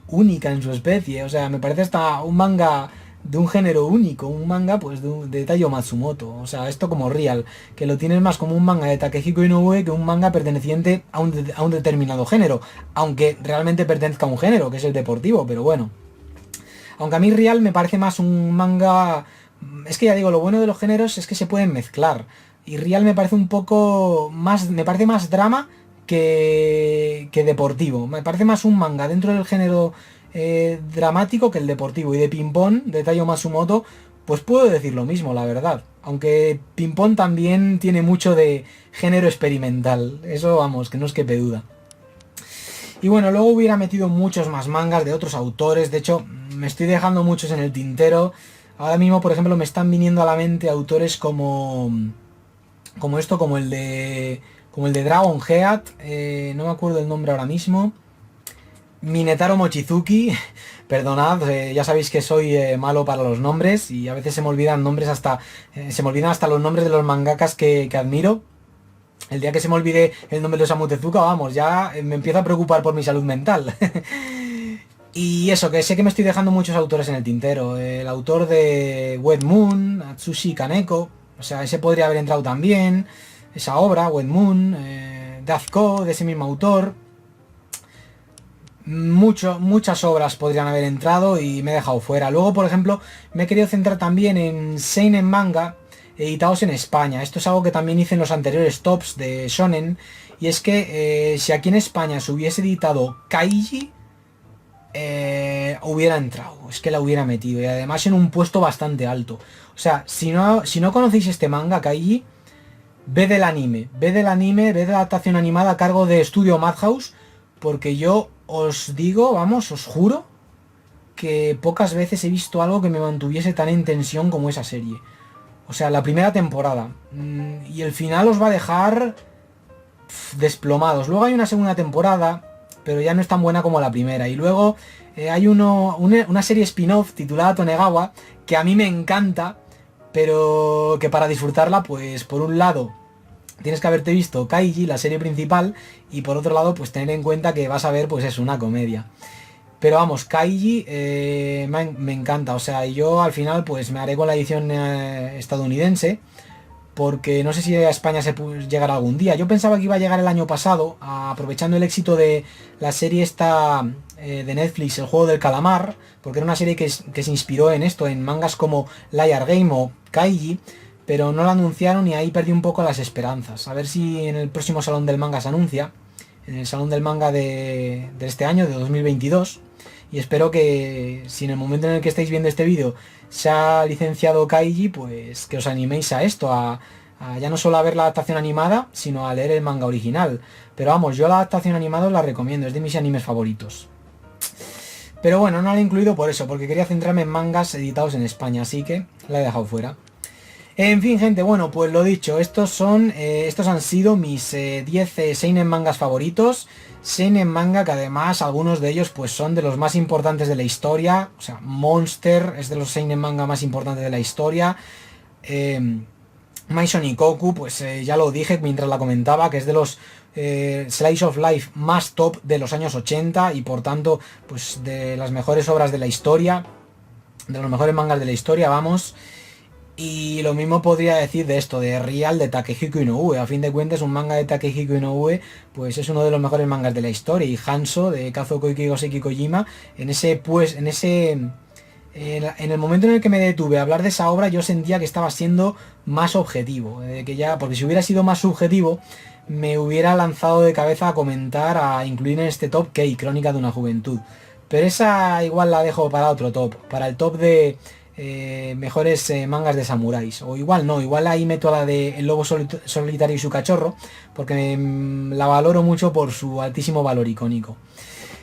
única en su especie, o sea, me parece hasta un manga de un género único, un manga pues de Taiyo Matsumoto, o sea, esto como Real, que lo tienes más como un manga de Takehiko Inoue que un manga perteneciente a un determinado género, aunque realmente pertenezca a un género, que es el deportivo, pero bueno. Aunque a mí Real me parece más un manga... Es que ya digo, lo bueno de los géneros es que se pueden mezclar. Y Real me parece un poco más... Me parece más drama que deportivo. Me parece más un manga dentro del género dramático que el deportivo. Y de Ping Pong, de Taiyo Matsumoto, pues puedo decir lo mismo, la verdad. Aunque Ping Pong también tiene mucho de género experimental. Eso, vamos, que no os quepe duda. Y bueno, luego hubiera metido muchos más mangas de otros autores. De hecho, me estoy dejando muchos en el tintero. Ahora mismo, por ejemplo, me están viniendo a la mente autores como el de Dragon Head, no me acuerdo el nombre ahora mismo. Minetaro Mochizuki, perdonad, ya sabéis que soy malo para los nombres y a veces se me olvidan nombres se me olvidan hasta los nombres de los mangakas que admiro. El día que se me olvide el nombre de Osamu Tezuka, vamos, ya me empiezo a preocupar por mi salud mental. Y eso, que sé que me estoy dejando muchos autores en el tintero. El autor de Wet Moon, Atsushi Kaneko, o sea, ese podría haber entrado también. Esa obra, Wet Moon, Death Co, de ese mismo autor. Muchas obras podrían haber entrado y me he dejado fuera. Luego, por ejemplo, me he querido centrar también en seinen manga editados en España. Esto es algo que también hice en los anteriores tops de Shonen. Y es que si aquí en España se hubiese editado Kaiji, hubiera entrado. Es que la hubiera metido. Y además en un puesto bastante alto. O sea, si no conocéis este manga, Kaiji, ved el anime. Ved la adaptación animada a cargo de Studio Madhouse. Porque yo os digo, vamos, os juro que pocas veces he visto algo que me mantuviese tan en tensión como esa serie. O sea, la primera temporada. Y el final os va a dejar desplomados. Luego hay una segunda temporada, pero ya no es tan buena como la primera. Y luego hay una serie spin-off titulada Tonegawa, que a mí me encanta, pero que para disfrutarla, pues por un lado tienes que haberte visto Kaiji, la serie principal, y por otro lado, pues tener en cuenta que vas a ver, pues es una comedia. Pero vamos, Kaiji me encanta, o sea, yo al final pues me haré con la edición estadounidense, porque no sé si a España llegará algún día. Yo pensaba que iba a llegar el año pasado, aprovechando el éxito de la serie esta de Netflix, El Juego del Calamar, porque era una serie que se inspiró en esto, en mangas como Liar Game o Kaiji, pero no la anunciaron y ahí perdí un poco las esperanzas. A ver si en el próximo Salón del Manga se anuncia, en el Salón del Manga de este año, de 2022. Y espero que si en el momento en el que estáis viendo este vídeo se ha licenciado Kaiji, pues que os animéis a esto, a ya no solo a ver la adaptación animada, sino a leer el manga original. Pero vamos, yo la adaptación animada os la recomiendo, es de mis animes favoritos. Pero bueno, no la he incluido por eso, porque quería centrarme en mangas editados en España, así que la he dejado fuera. En fin, gente, bueno, pues lo dicho, estos han sido mis 10 seinen mangas favoritos. Seinen manga que además algunos de ellos pues son de los más importantes de la historia. O sea, Monster es de los seinen manga más importantes de la historia. Mai Shonikoku, pues ya lo dije mientras la comentaba, que es de los Slice of Life más top de los años 80 y por tanto pues de las mejores obras de la historia, de los mejores mangas de la historia, vamos. Y lo mismo podría decir de esto, de Real, de Takehiko Inoue. A fin de cuentas, un manga de Takehiko Inoue pues es uno de los mejores mangas de la historia. Y Hanzo, de Kazuo Koike Goseki Kojima, en el momento en el que me detuve a hablar de esa obra, yo sentía que estaba siendo más objetivo. Porque si hubiera sido más subjetivo, me hubiera lanzado de cabeza a comentar, a incluir en este top Kei, Crónica de una Juventud. Pero esa igual la dejo para otro top, para el top de mejores mangas de samuráis. O igual no, igual ahí meto a la de El Lobo Solitario y su Cachorro, porque la valoro mucho por su altísimo valor icónico.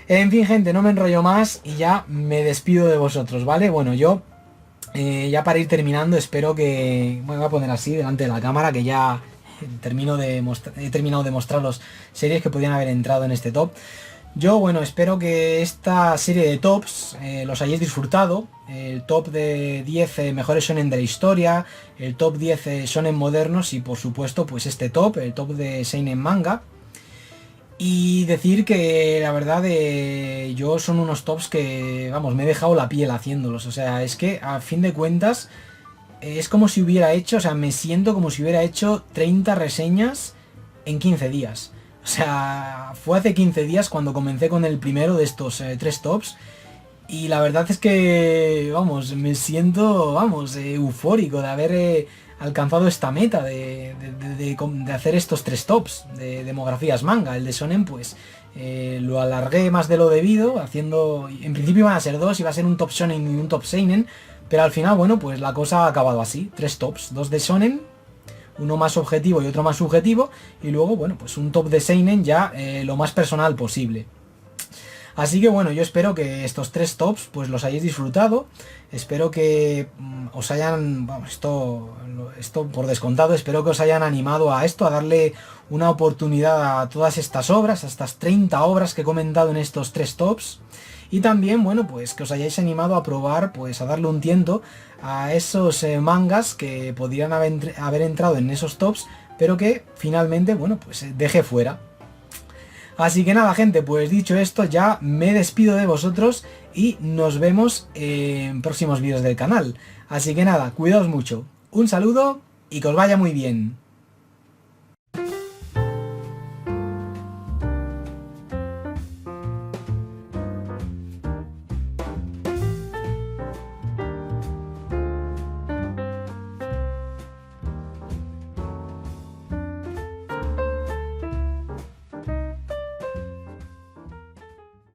En fin, gente, no me enrollo más y ya me despido de vosotros, ¿vale? Bueno, yo Ya para ir terminando, espero que... Bueno, voy a poner así delante de la cámara, que ya he terminado de mostraros series que podían haber entrado en este top. Yo, bueno, espero que esta serie de tops los hayáis disfrutado. El top de 10 mejores shonen de la historia, el top 10 shonen modernos y por supuesto pues este top, el top de seinen manga. Y decir que la verdad yo son unos tops que, vamos, me he dejado la piel haciéndolos. O sea, es que a fin de cuentas es como si hubiera hecho, o sea, me siento como si hubiera hecho 30 reseñas en 15 días. O sea, fue hace 15 días cuando comencé con el primero de estos 3 tops. Y la verdad es que, vamos, me siento, vamos, eufórico de haber alcanzado esta meta de hacer estos 3 tops de demografías manga. El de Shonen, pues, lo alargué más de lo debido, haciendo... En principio iban a ser 2, iba a ser un top Shonen y un top Seinen, pero al final, bueno, pues la cosa ha acabado así. 3 tops, 2 de Shonen, uno más objetivo y otro más subjetivo, y luego, bueno, pues un top de Seinen ya lo más personal posible. Así que bueno, yo espero que estos 3 tops pues los hayáis disfrutado. Espero que os hayan, bueno, esto por descontado, espero que os hayan animado a esto, a darle una oportunidad a todas estas obras, a estas 30 obras que he comentado en estos 3 tops. Y también, bueno, pues que os hayáis animado a probar, pues a darle un tiento a esos mangas que podrían haber entrado en esos tops, pero que finalmente, bueno, pues dejé fuera. Así que nada, gente, pues dicho esto, ya me despido de vosotros y nos vemos en próximos vídeos del canal. Así que nada, cuidaos mucho. Un saludo y que os vaya muy bien.